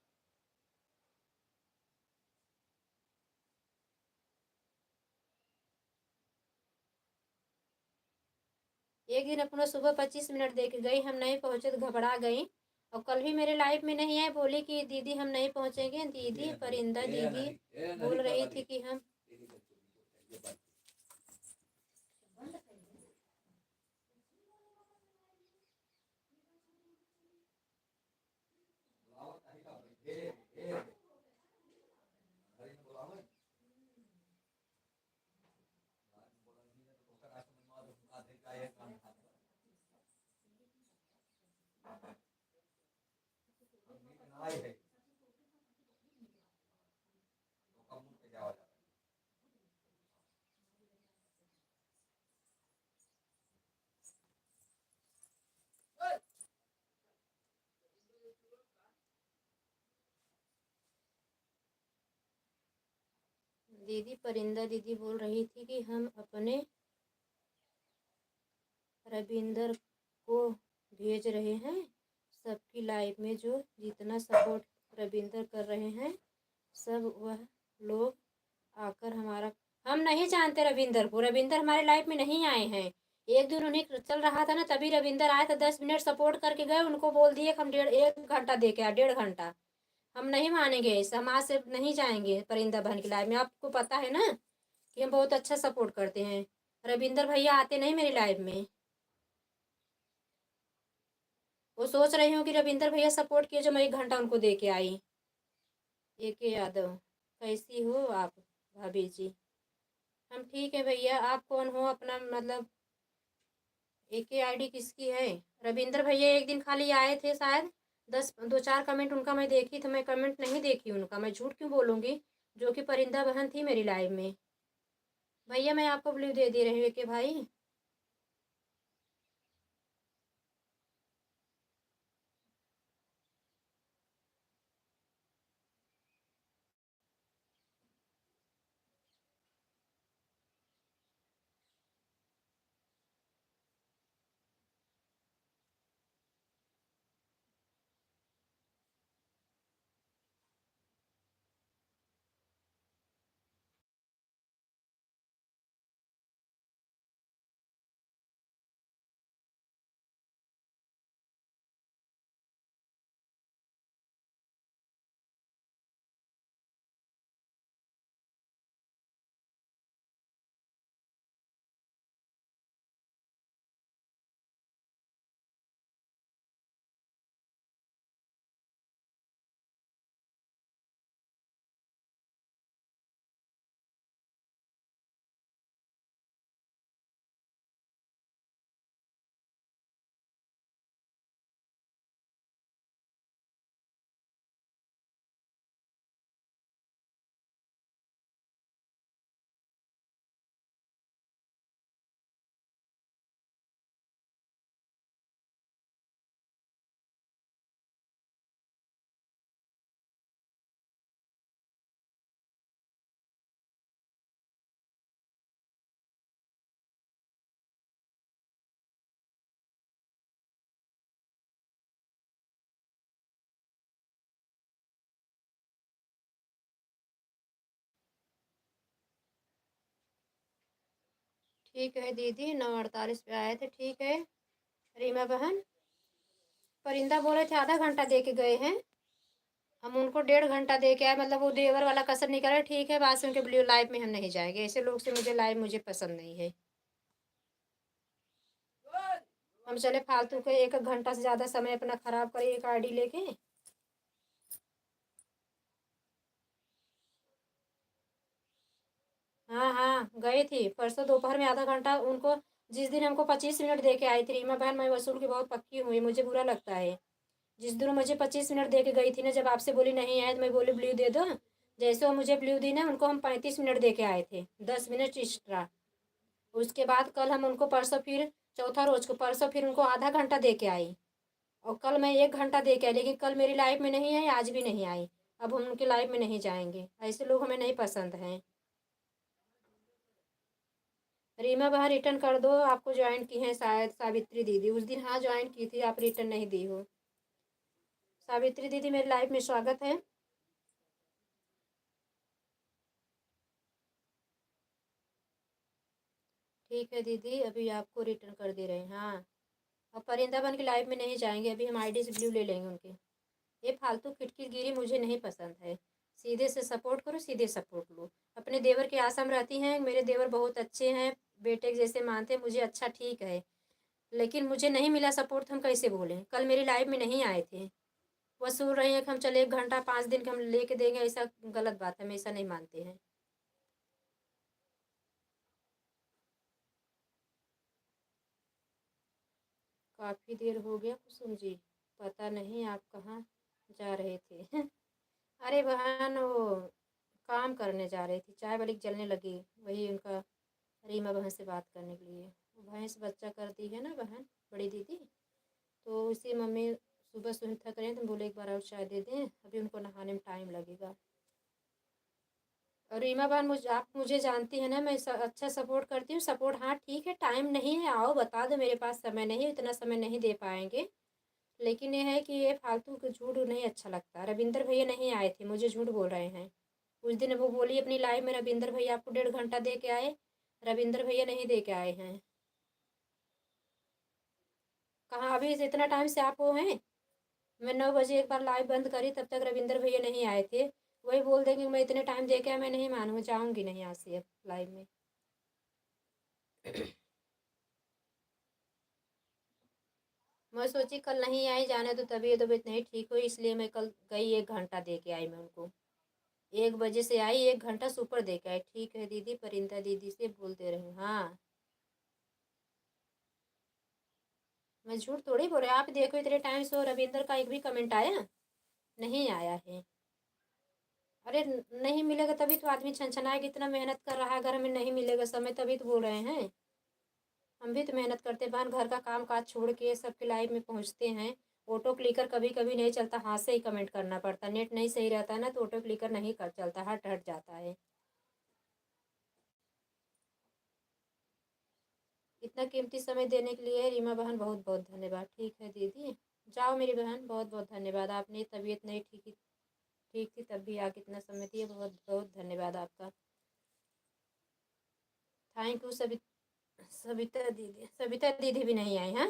एक दिन अपना सुबह 25 मिनट दे के गई, हम नहीं पहुँचे तो घबरा गई। और कल भी मेरे लाइव में नहीं आए, बोली कि दीदी हम नहीं पहुँचेंगे। दीदी परिंदा दीदी बोल रही थी कि हम दीदी परिंदा दीदी बोल रही थी कि हम अपने रविंदर को भेज रहे हैं सबकी लाइव में, जो जितना सपोर्ट रविंदर कर रहे हैं सब वह लोग आकर हमारा, हम नहीं जानते रविंदर को, रविंदर हमारे लाइफ में नहीं आए हैं। एक दिन उन्हें चल रहा था ना, तभी रविंदर आए थे, 10 मिनट सपोर्ट करके गए, उनको बोल दिए कि हम 1 घंटा दे के आए, 1.5 घंटा। हम नहीं मानेंगे, समाज से नहीं जाएंगे परिंदा बहन की लाइव में। आपको पता है ना कि हम बहुत अच्छा सपोर्ट करते हैं। रविंदर भैया आते नहीं मेरी लाइव में। वो सोच रही हूँ कि रविंदर भैया सपोर्ट किए जो मैं 1 घंटा उनको दे के आई। ए के यादव, कैसी हो आप भाभी जी? हम ठीक है भैया। आप कौन हो? अपना मतलब एक ही आईडी किसकी है? रविंद्र भैया एक दिन खाली आए थे शायद, 2-4 कमेंट उनका मैं देखी तो मैं कमेंट नहीं देखी उनका, मैं झूठ क्यों बोलूँगी, जो कि परिंदा बहन थी मेरी लाइव में। भैया मैं आपको ब्लू दे रही हूँ कि भाई। ठीक है दीदी, 9:48 पे आए थे, ठीक है। रीमा बहन, परिंदा बोले थे आधा घंटा दे के गए हैं, हम उनको 1.5 घंटा दे के आए, मतलब वो देवर वाला कसर नहीं करे। ठीक है, बाद से उनके ब्लू लाइव में हम नहीं जाएंगे, ऐसे लोग से मुझे पसंद नहीं है। हम चले फालतू के 1 घंटा से ज़्यादा समय अपना ख़राब करे एक आईडी लेके। हाँ हाँ, गई थी परसों दोपहर में आधा घंटा उनको। जिस दिन हमको 25 मिनट दे के आई थी रीमा बहन, मैं वसूल की बहुत पक्की हुई, मुझे बुरा लगता है। जिस दिन मुझे 25 मिनट दे के गई थी ना, जब आपसे बोली नहीं आए तो मैं बोली ब्लू दे दो, जैसे वो मुझे ब्लू दी ना, उनको हम 35 मिनट दे के आए थे, 10 मिनट एक्स्ट्रा। उसके बाद कल हम उनको परसों फिर, चौथा रोज को परसों फिर उनको आधा घंटा दे के आई, और कल मैं 1 घंटा दे के आई, लेकिन कल मेरी लाइफ में नहीं आई, आज भी नहीं आई। अब हम उनकी लाइफ में नहीं जाएंगे, ऐसे लोग हमें नहीं पसंद हैं। रीमा बहन रिटर्न कर दो, आपको ज्वाइन की है शायद सावित्री दीदी उस दिन, हाँ ज्वाइन की थी, आप रिटर्न नहीं दी हो। सावित्री दीदी मेरी लाइफ में स्वागत है। ठीक है दीदी, अभी आपको रिटर्न कर दे रहे हैं, हाँ। अब परिंदा बन की लाइफ में नहीं जाएंगे, अभी हम आईडी से ब्लू ले लेंगे उनके। ये फालतू किटकिरगिरी मुझे नहीं पसंद है। सीधे से सपोर्ट करो, सीधे सपोर्ट लो। अपने देवर की आसाम रहती हैं, मेरे देवर बहुत अच्छे हैं, बेटे के जैसे मानते हैं मुझे, अच्छा ठीक है। लेकिन मुझे नहीं मिला सपोर्ट, तो हम कैसे बोलें? कल मेरी लाइफ में नहीं आए थे, वसूल रहे हैं कि हम चले 1 घंटा 5 दिन के हम लेके देंगे, ऐसा गलत बात है, हम ऐसा नहीं मानते हैं। काफ़ी देर हो गया कुसुम जी, पता नहीं आप कहाँ जा रहे थे। अरे बहन वो काम करने जा रही थी, चाय वाली जलने लगी, वही उनका रीमा बहन से बात करने के लिए। वो भैंस बच्चा करती है ना बहन, बड़ी दीदी, तो इसी मम्मी सुबह सुबह थक रहे हैं तो बोले एक बार और चाय दे दें, अभी उनको नहाने में टाइम लगेगा। और रीमा बहन, आप मुझे जानती है ना, मैं अच्छा सपोर्ट करती हूँ, सपोर्ट हाँ ठीक है, टाइम नहीं है आओ बता दो, मेरे पास समय नहीं, इतना समय नहीं दे पाएंगे। लेकिन ये है कि ये फालतू के झूठ नहीं अच्छा लगता। रविंद्र भैया नहीं आए थे, मुझे झूठ बोल रहे हैं। उस दिन वो बोली अपनी लाइव में रविंद्र भैया आपको 1.5 घंटा दे के आए, रविंद्र भैया नहीं दे के आए हैं। कहाँ अभी से इतना टाइम से आप वो हैं? मैं 9 बजे एक बार लाइव बंद करी, तब तक रविंद्र भैया नहीं आए थे। वही बोल देंगे मैं इतने टाइम दे के आया, मैं नहीं मानूँ, जाऊँगी नहीं यहाँ से अब लाइव में। मैं सोची कल नहीं आई, जाने तो तबीयत तबीयत नहीं ठीक हुई, इसलिए मैं कल गई, 1 घंटा दे के आई मैं उनको। 1 बजे से आई, 1 घंटा सुपर दे के आई। ठीक है दीदी, परिंदा दीदी से बोल दे रहे हैं। हाँ, मैं झूठ थोड़ी बोल रही। आप देखो इतने टाइम से, और रविंदर का एक भी कमेंट आया नहीं आया है। अरे नहीं मिलेगा तभी तो आदमी छनछनाएगा, इतना मेहनत कर रहा है, अगर हमें नहीं मिलेगा समय तभी तो बोल रहे हैं। हम भी तो मेहनत करते हैं बहन, घर का काम काज छोड़ के सबके लाइफ में पहुंचते हैं। ऑटो क्लिकर कभी कभी नहीं चलता, हाथ से ही कमेंट करना पड़ता, नेट नहीं सही रहता है ना तो ऑटो क्लिकर नहीं कर चलता, हट हट जाता है। इतना कीमती समय देने के लिए रीमा बहन बहुत बहुत धन्यवाद। ठीक है दीदी, जाओ मेरी बहन, बहुत बहुत धन्यवाद। आपने तबीयत नहीं ठीक थी तब भी आके इतना समय दिए, बहुत बहुत धन्यवाद आपका। थैंक यू सभी। सविता दीदी भी नहीं आई हैं।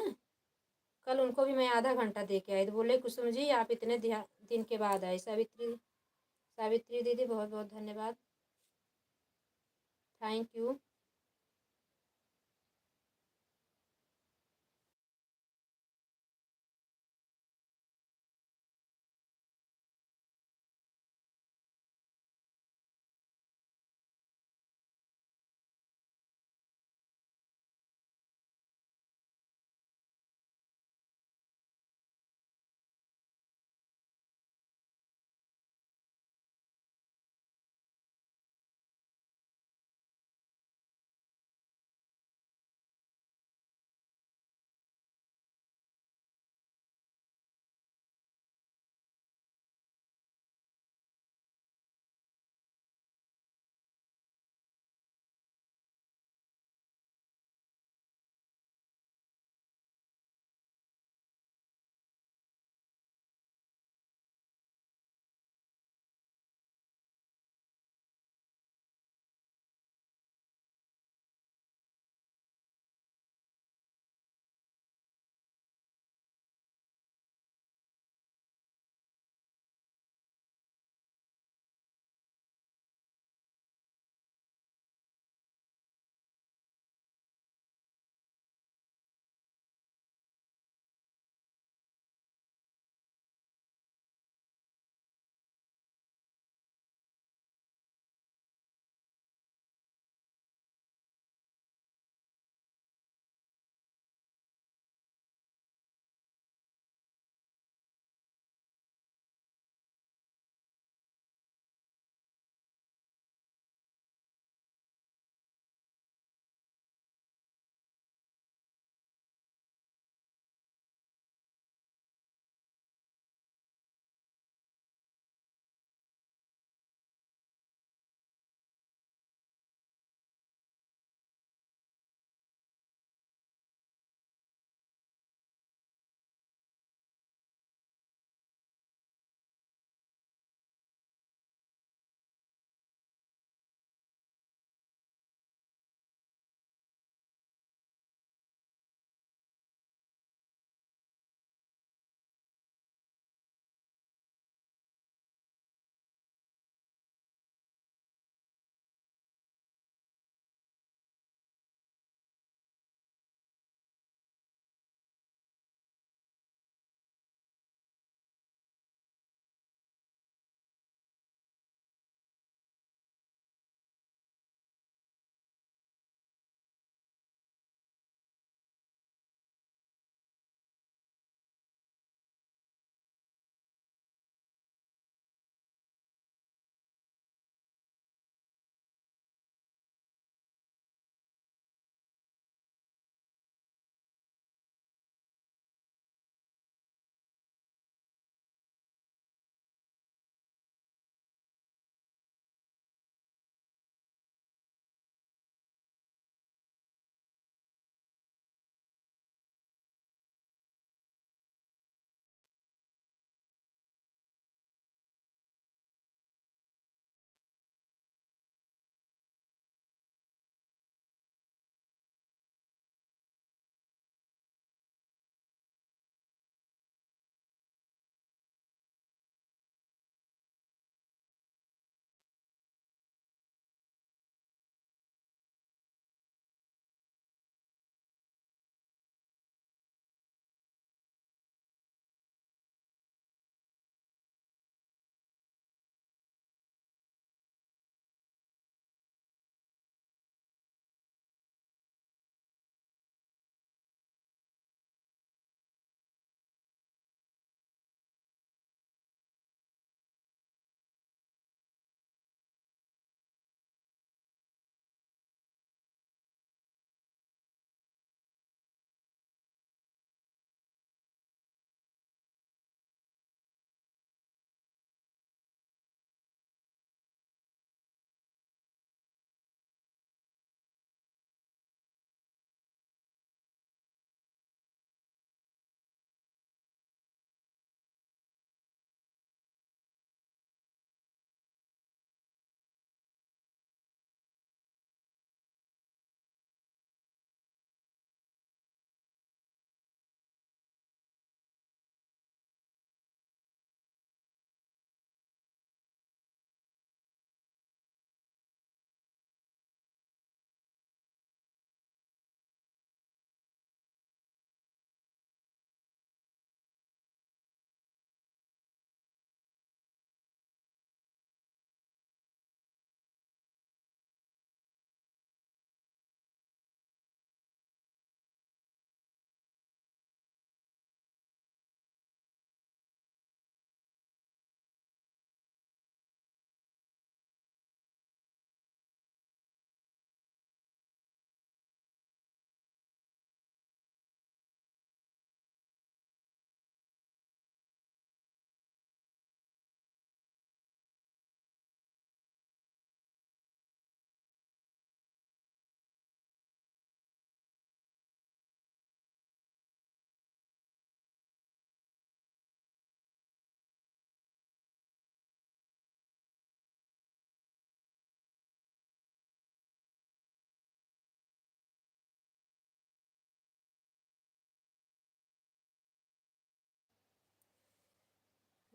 कल उनको भी मैं आधा घंटा दे के आई तो बोले कुसुम जी आप इतने दिन के बाद आए। सावित्री दीदी बहुत बहुत धन्यवाद। Thank you.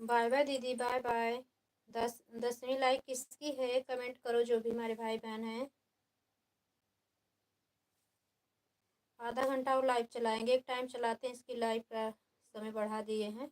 बाय बाय दीदी, बाय बाय। 10वीं लाइक किसकी है, कमेंट करो जो भी हमारे भाई बहन हैं। आधा घंटा और लाइव चलाएंगे, एक टाइम चलाते हैं, इसकी लाइव का समय बढ़ा दिए हैं।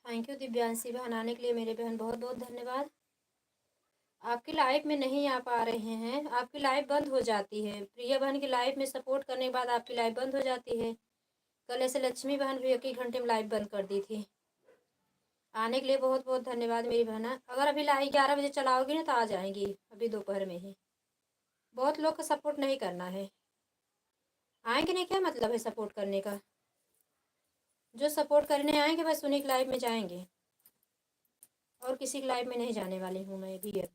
थैंक यू दिव्यांशी बहन आने के लिए, मेरे बहन बहुत बहुत धन्यवाद। आपकी लाइव में नहीं आ पा रहे हैं, आपकी लाइव बंद हो जाती है। प्रिया बहन की लाइव में सपोर्ट करने के बाद आपकी लाइव बंद हो जाती है। कल ऐसे लक्ष्मी बहन भी 1 घंटे में लाइव बंद कर दी थी। आने के लिए बहुत बहुत धन्यवाद मेरी बहना। अगर अभी लाइव 11 बजे चलाओगी ना तो आ जाएंगी, अभी दोपहर में ही। बहुत लोग का सपोर्ट नहीं करना है, आएंगे नहीं, क्या मतलब है सपोर्ट करने का। जो सपोर्ट करने आएंगे बस उन्हीं की लाइव में जाएंगे, और किसी की लाइव में नहीं जाने वाली हूँ मैं भी। अब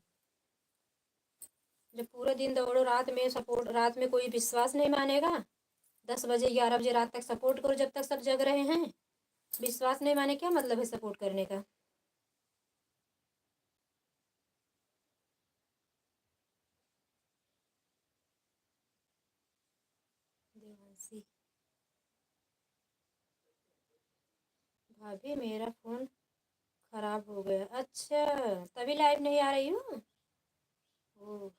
जब पूरा दिन दौड़ो, रात में सपोर्ट, रात में कोई विश्वास नहीं मानेगा। 10 बजे 11 बजे रात तक सपोर्ट करो, जब तक सब जग रहे हैं। विश्वास नहीं माने, क्या मतलब है सपोर्ट करने का। देवांशी भाभी मेरा फोन खराब हो गया, अच्छा तभी लाइव नहीं आ रही हूँ। ओ,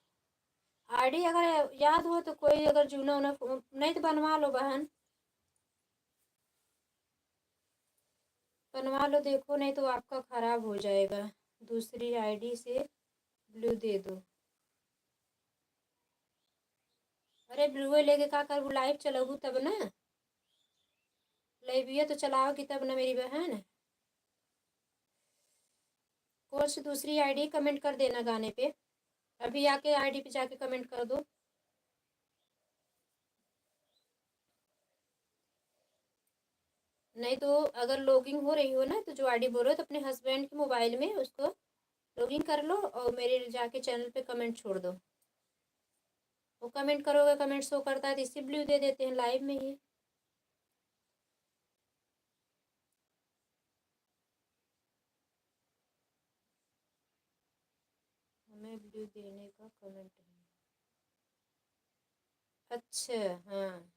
आईडी अगर याद हो तो कोई, अगर जूना उना नहीं तो बनवा लो बहन, बनवा लो। देखो नहीं तो आपका खराब हो जाएगा। दूसरी आईडी से ब्लू दे दो। अरे ब्लू लेके का कर, लाइव चलाऊ तब ना, लाइव तो चलाओगी तब ना मेरी बहन। कोर्स दूसरी आईडी कमेंट कर देना गाने पे, अभी आके आईडी पे जाके कमेंट कर दो। नहीं तो अगर लॉगिंग हो रही हो ना, तो जो आईडी बोल रहे हो तो अपने हस्बैंड के मोबाइल में उसको लॉगिन कर लो और मेरे जाके चैनल पे कमेंट छोड़ दो। वो कमेंट करोगे, कमेंट शो करता है तो इसी ब्लू दे देते हैं लाइव में ही। हमें ब्लू देने का कमेंट है। अच्छा, हाँ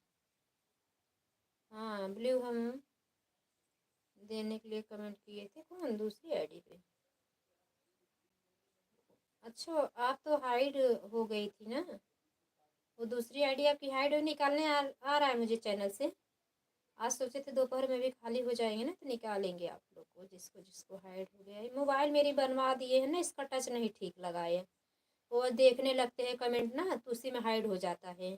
हाँ, ब्लू हम देने के लिए कमेंट किए थे, कौन दूसरी आईडी पे। अच्छा, आप तो हाइड हो गई थी ना, वो दूसरी आईडी आपकी हाइड हो, निकालने आ रहा है मुझे चैनल से। आज सोचे थे दोपहर में भी खाली हो जाएंगे ना तो निकालेंगे आप लोग को, जिसको जिसको हाइड हो गया है। मोबाइल मेरी बनवा दिए है ना, इसका टच नहीं ठीक लगाए। वो देखने लगते हैं कमेंट ना तो उसी में हाइड हो जाता है।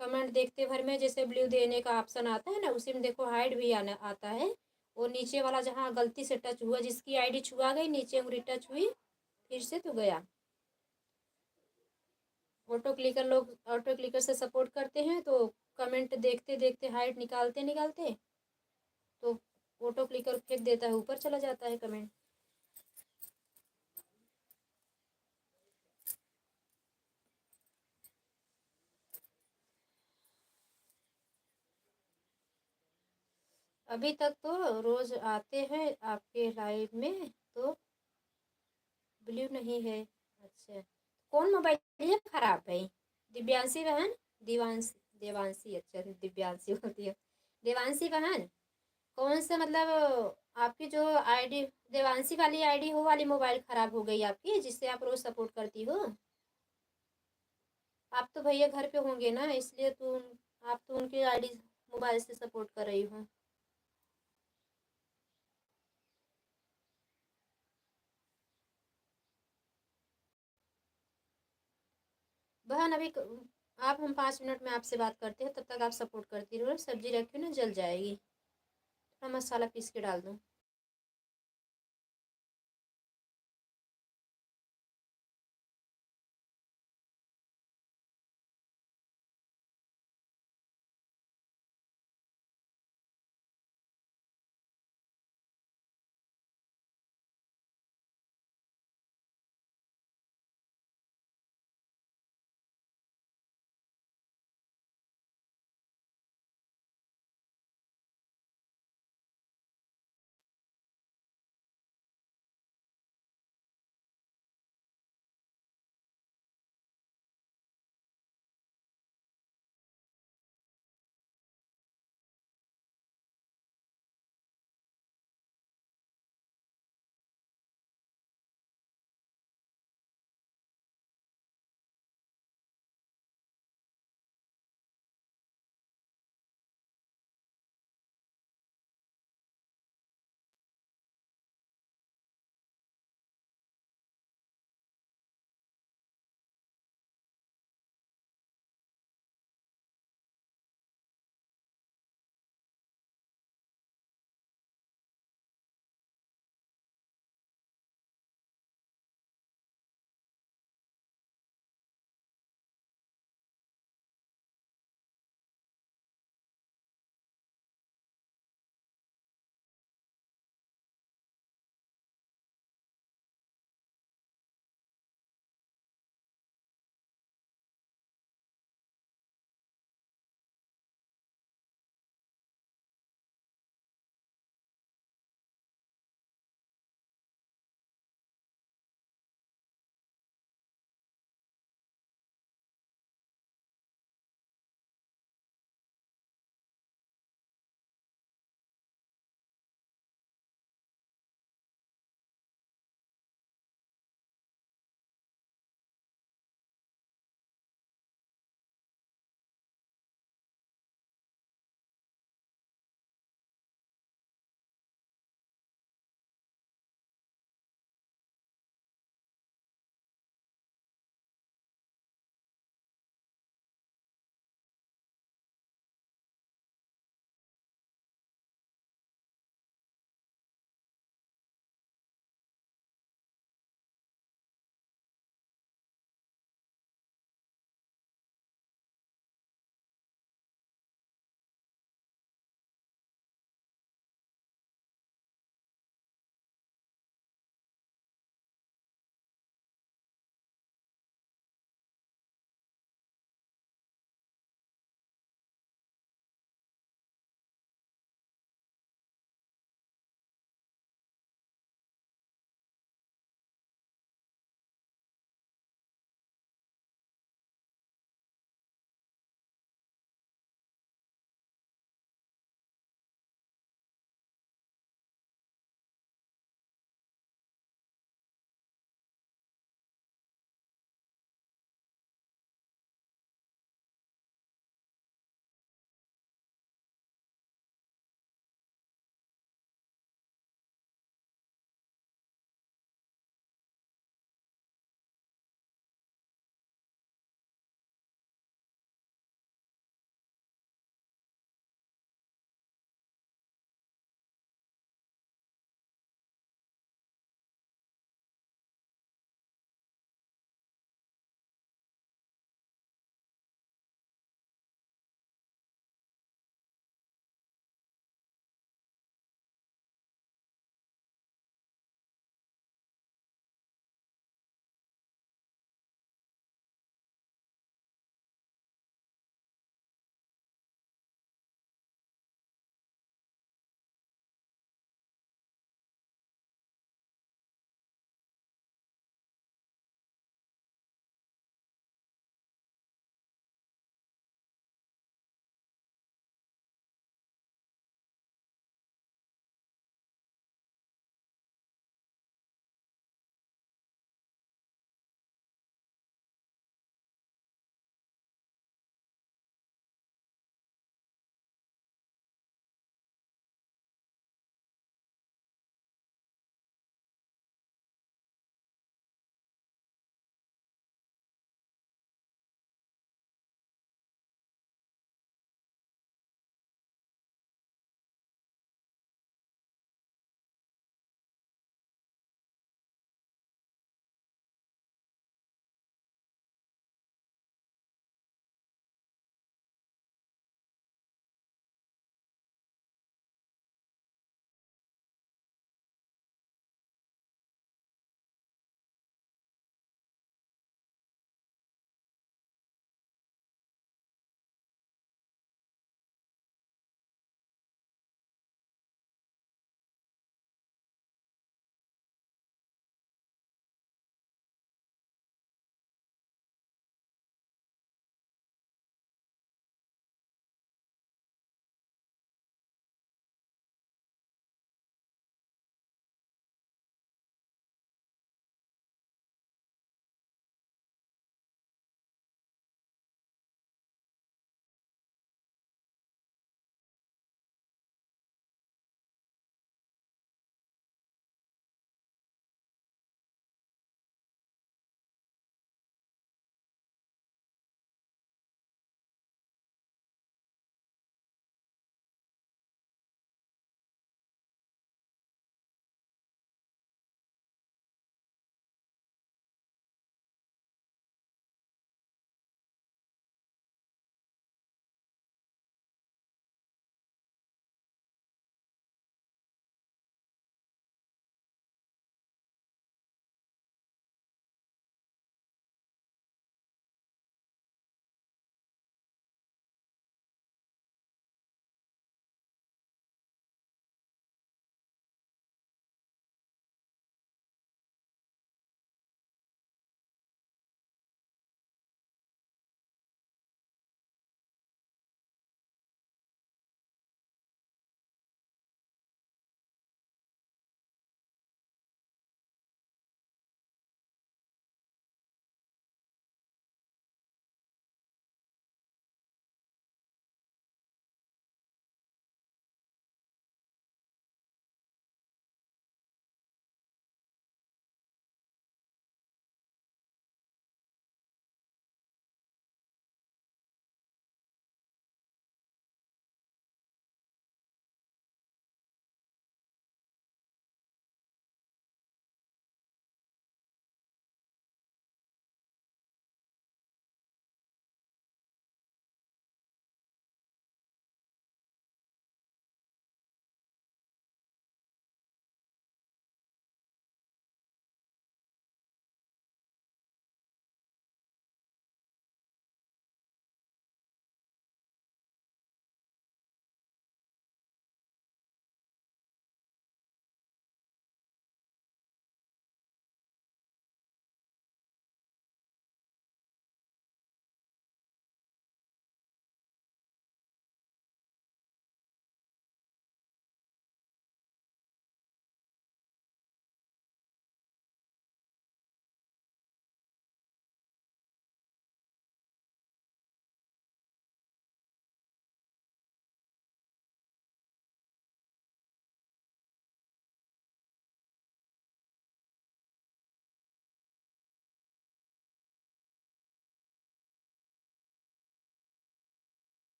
कमेंट देखते भर में जैसे ब्लू देने का ऑप्शन आता है ना, उसी में देखो हाइड भी आना आता है। वो नीचे वाला जहाँ गलती से टच हुआ, जिसकी आईडी छुआ गई, नीचे उंगली टच हुई फिर से तो गया। ऑटो क्लिकर, लोग ऑटो क्लिकर से सपोर्ट करते हैं तो कमेंट देखते देखते हाइड निकालते निकालते तो ऑटो क्लिकर फेंक देता है, ऊपर चला जाता है कमेंट। अभी तक तो रोज आते हैं आपके लाइव में तो ब्लू नहीं है। अच्छा, कौन मोबाइल ये खराब है। दिव्यांशी बहन, दिवांशी, देवांशी, अच्छा दिव्यांशी होती है। देवांशी बहन, कौन सा मतलब आपकी जो आईडी देवांशी वाली आईडी हो वाली मोबाइल खराब हो गई आपकी, जिससे आप रोज सपोर्ट करती हो। आप तो भैया घर पे होंगे ना, इसलिए तो आप तो उनकी आईडी मोबाइल से सपोर्ट कर रही हो। बहन अभी आप, हम 5 मिनट में आपसे बात करते हैं, तब तक आप सपोर्ट करती रहो। सब्जी रखी हो ना, जल जाएगी। थोड़ा मसाला पीस के डाल दूँ।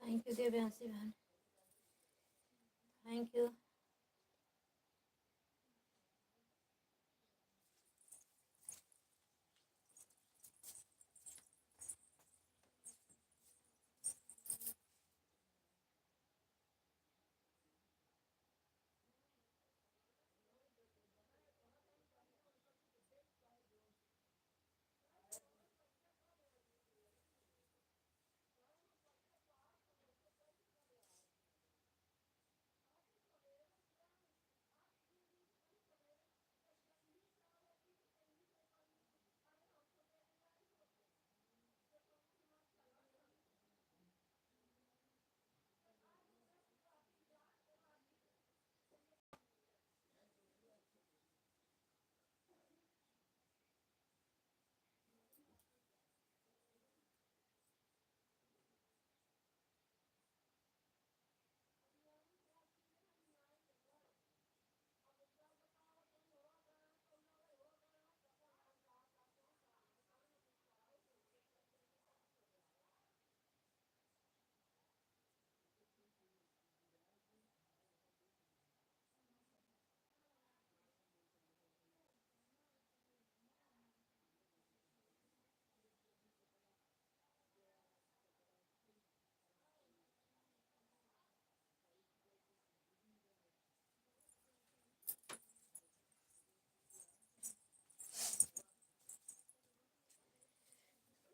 थैंक यू देवयांशी बहन, thank you.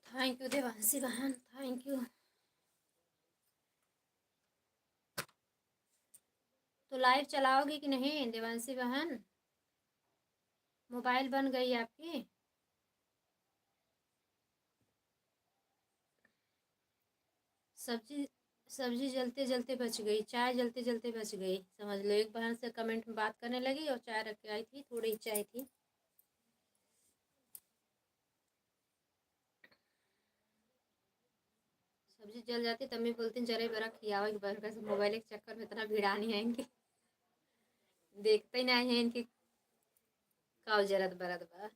Thank you Devanshi बहन, थैंक यू। तो लाइव चलाओगी कि नहीं देवांशी बहन? मोबाइल बन गई आपकी? सब्जी सब्जी जलते जलते बच गई, चाय जलते जलते बच गई, समझ लो। एक बहन से कमेंट में बात करने लगी और चाय रख के आई थी, थोड़ी चाय थी। सब्जी जल जाती तब भी बोलती जरे बरा खियावा कि बरका से मोबाइल के चक्कर में इतना भिड़ा नहीं है इनकी, देखते ही नहीं है इनकी काव जरत बरत बा।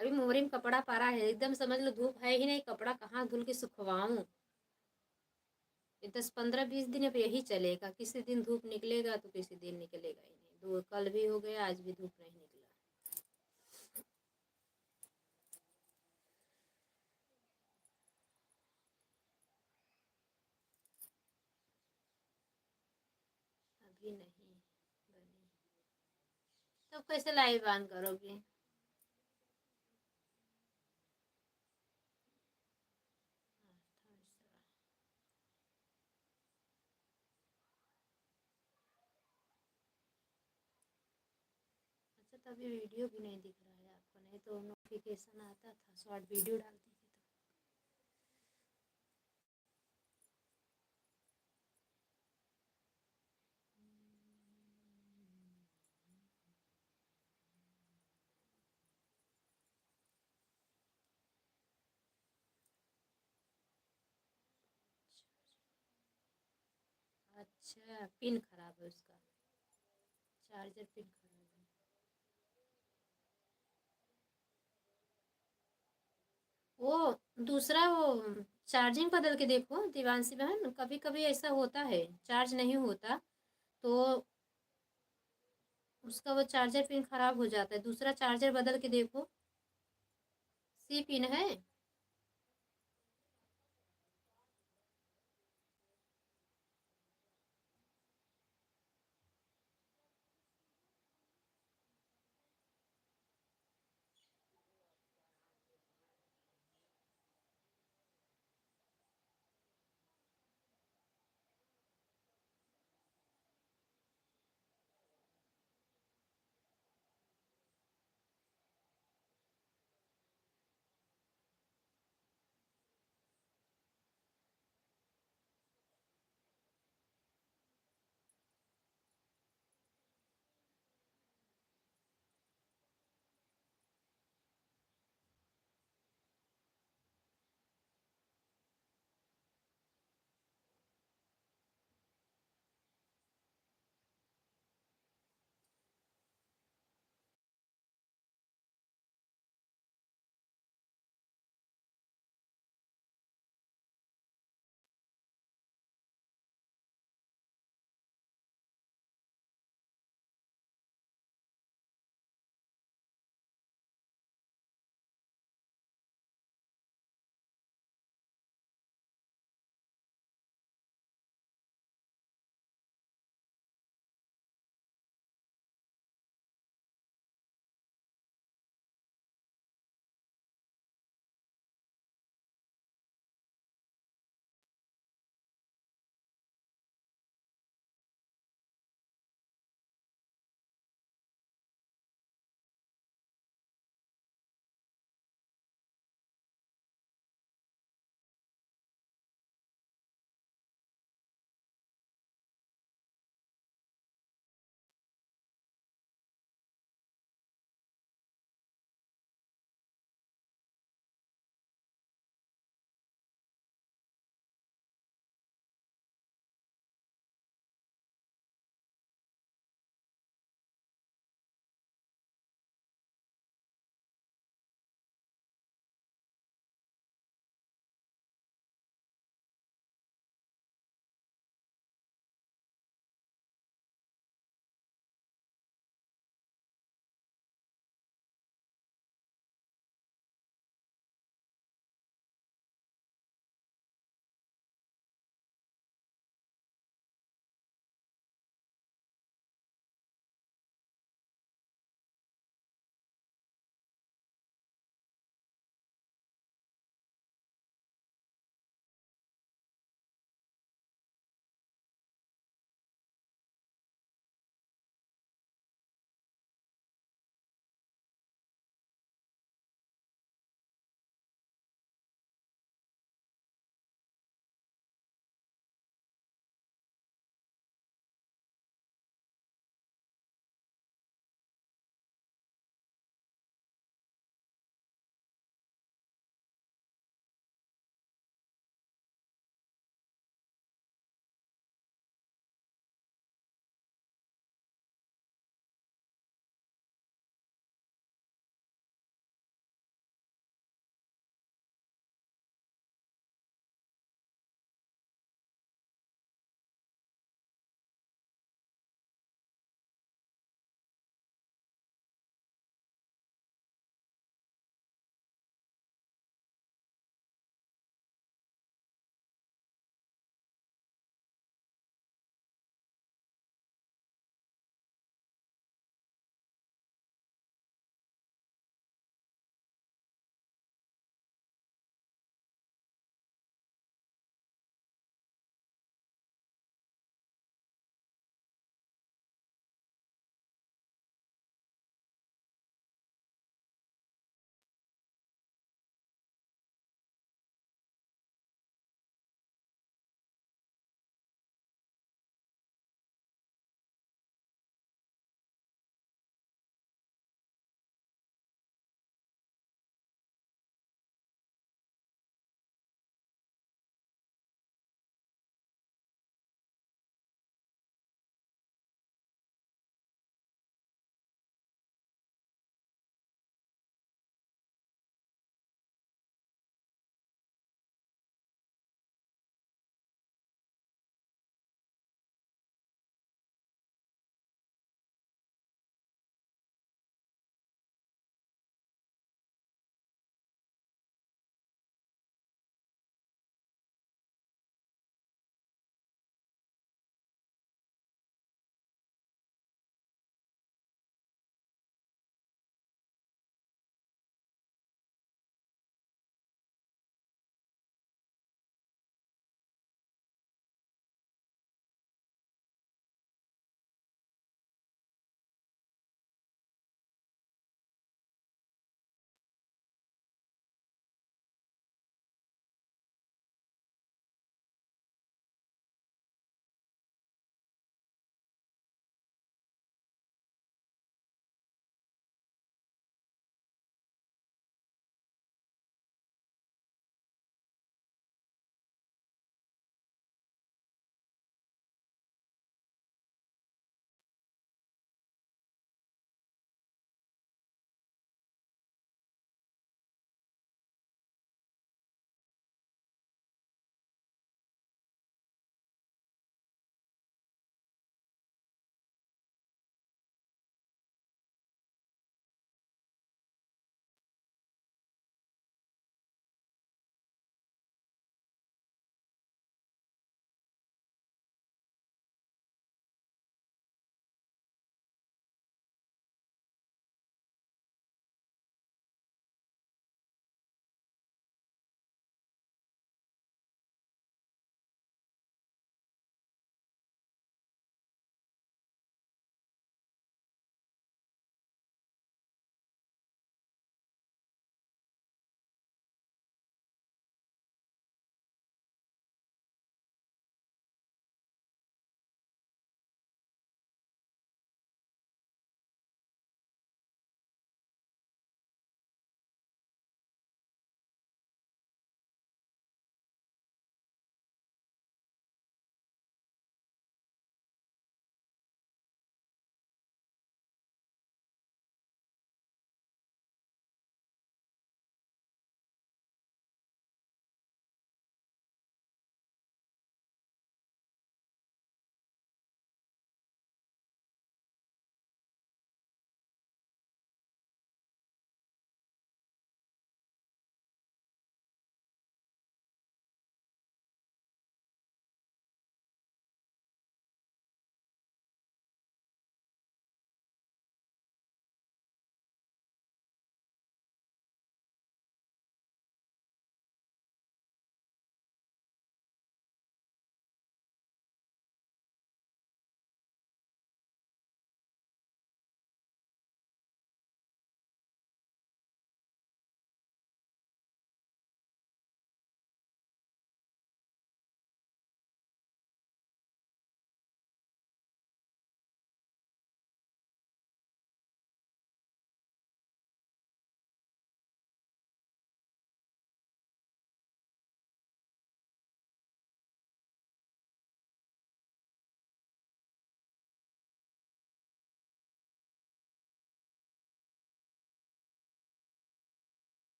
अभी मोरी में कपड़ा पारा है एकदम, समझ लो धूप है ही नहीं, कपड़ा कहाँ धुल के सुखवाऊं। 10-15-20 दिन अब यही चलेगा, किसी दिन धूप निकलेगा तो किसी दिन निकलेगा ही नहीं। दो कल भी हो गया, आज भी धूप नहीं निकला। अभी नहीं बनी तो कैसे लाइव ऑन करोगे? अच्छा, तभी वीडियो भी नहीं दिख रहा है आपको, नहीं तो नोटिफिकेशन आता था, शॉर्ट वीडियो डालती थी तो। अच्छा, पिन खराब है उसका, चार्जर पिन खराब है। वो दूसरा वो चार्जिंग बदल के देखो दिवांशी बहन, कभी कभी ऐसा होता है चार्ज नहीं होता तो उसका वो चार्जर पिन खराब हो जाता है, दूसरा चार्जर बदल के देखो। सी पिन है।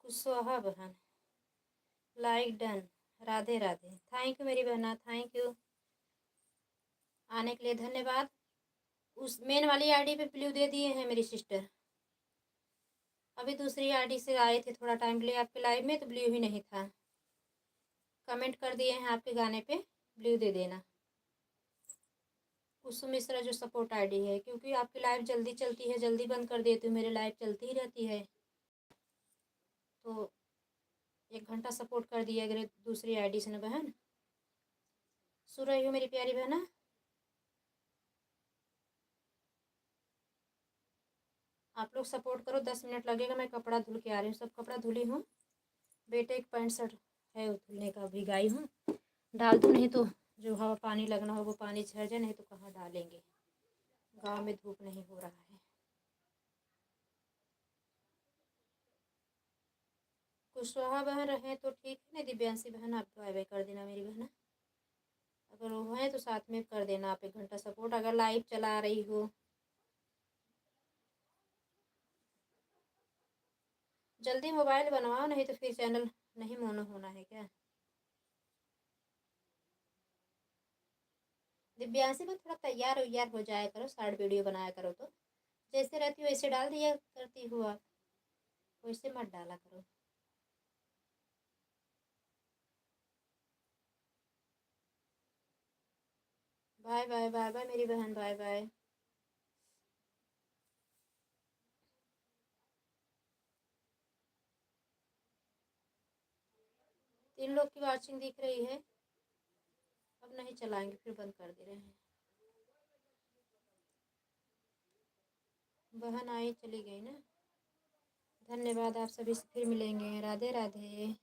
कुशवाहा बहन, like done. Radhe Radhe, thank you मेरी बहना, थैंक यू आने के लिए, धन्यवाद। उस मेन वाली आईडी पे ब्लू दे दिए हैं मेरी सिस्टर। अभी दूसरी आईडी से आए थे थोड़ा टाइम के लिए आपके लाइव में, तो ब्लू ही नहीं था। कमेंट कर दिए हैं आपके गाने पे, ब्लू दे देना। कुसुम मिश्रा जो सपोर्ट आईडी है, क्योंकि आपकी लाइव जल्दी चलती है, जल्दी बंद कर देती हूँ, मेरी लाइव चलती ही रहती है। तो 1 घंटा सपोर्ट कर दिया अगर दूसरी आईडी से ना बहन। सुन रही हो मेरी प्यारी बहना? आप लोग सपोर्ट करो, 10 मिनट लगेगा, मैं कपड़ा धुल के आ रही हूँ। सब कपड़ा धुली हूँ, बेटे एक पैंट शर्ट है धुलने का, भिगाई हूँ, डाल दूँ, नहीं तो जो हवा पानी लगना हो वो पानी झड़ जाए, नहीं तो कहाँ डालेंगे, गांव में धूप नहीं हो रहा है। कुशवाहा बहन रहे तो ठीक है, नहीं दिव्यांशी बहन आप बाय बाय कर देना मेरी बहना। अगर वो है तो साथ में कर देना आप 1 घंटा सपोर्ट, अगर लाइव चला रही हो। जल्दी मोबाइल बनवाओ, नहीं तो फिर चैनल नहीं मोनो होना है क्या? दिव्यांशी में थोड़ा तैयार उयार हो जाया करो, शॉर्ट वीडियो बनाया करो, तो जैसे रहती हो वैसे डाल दिया करती हो आप, वैसे मत डाला करो। बाय बाय बाय बाय मेरी बहन, बाय बाय। 3 लोग की वॉचिंग दिख रही है, अब नहीं चलाएंगे, फिर बंद कर दे रहे हैं। बहन आई चली गई ना। धन्यवाद, आप सभी से फिर मिलेंगे, राधे राधे।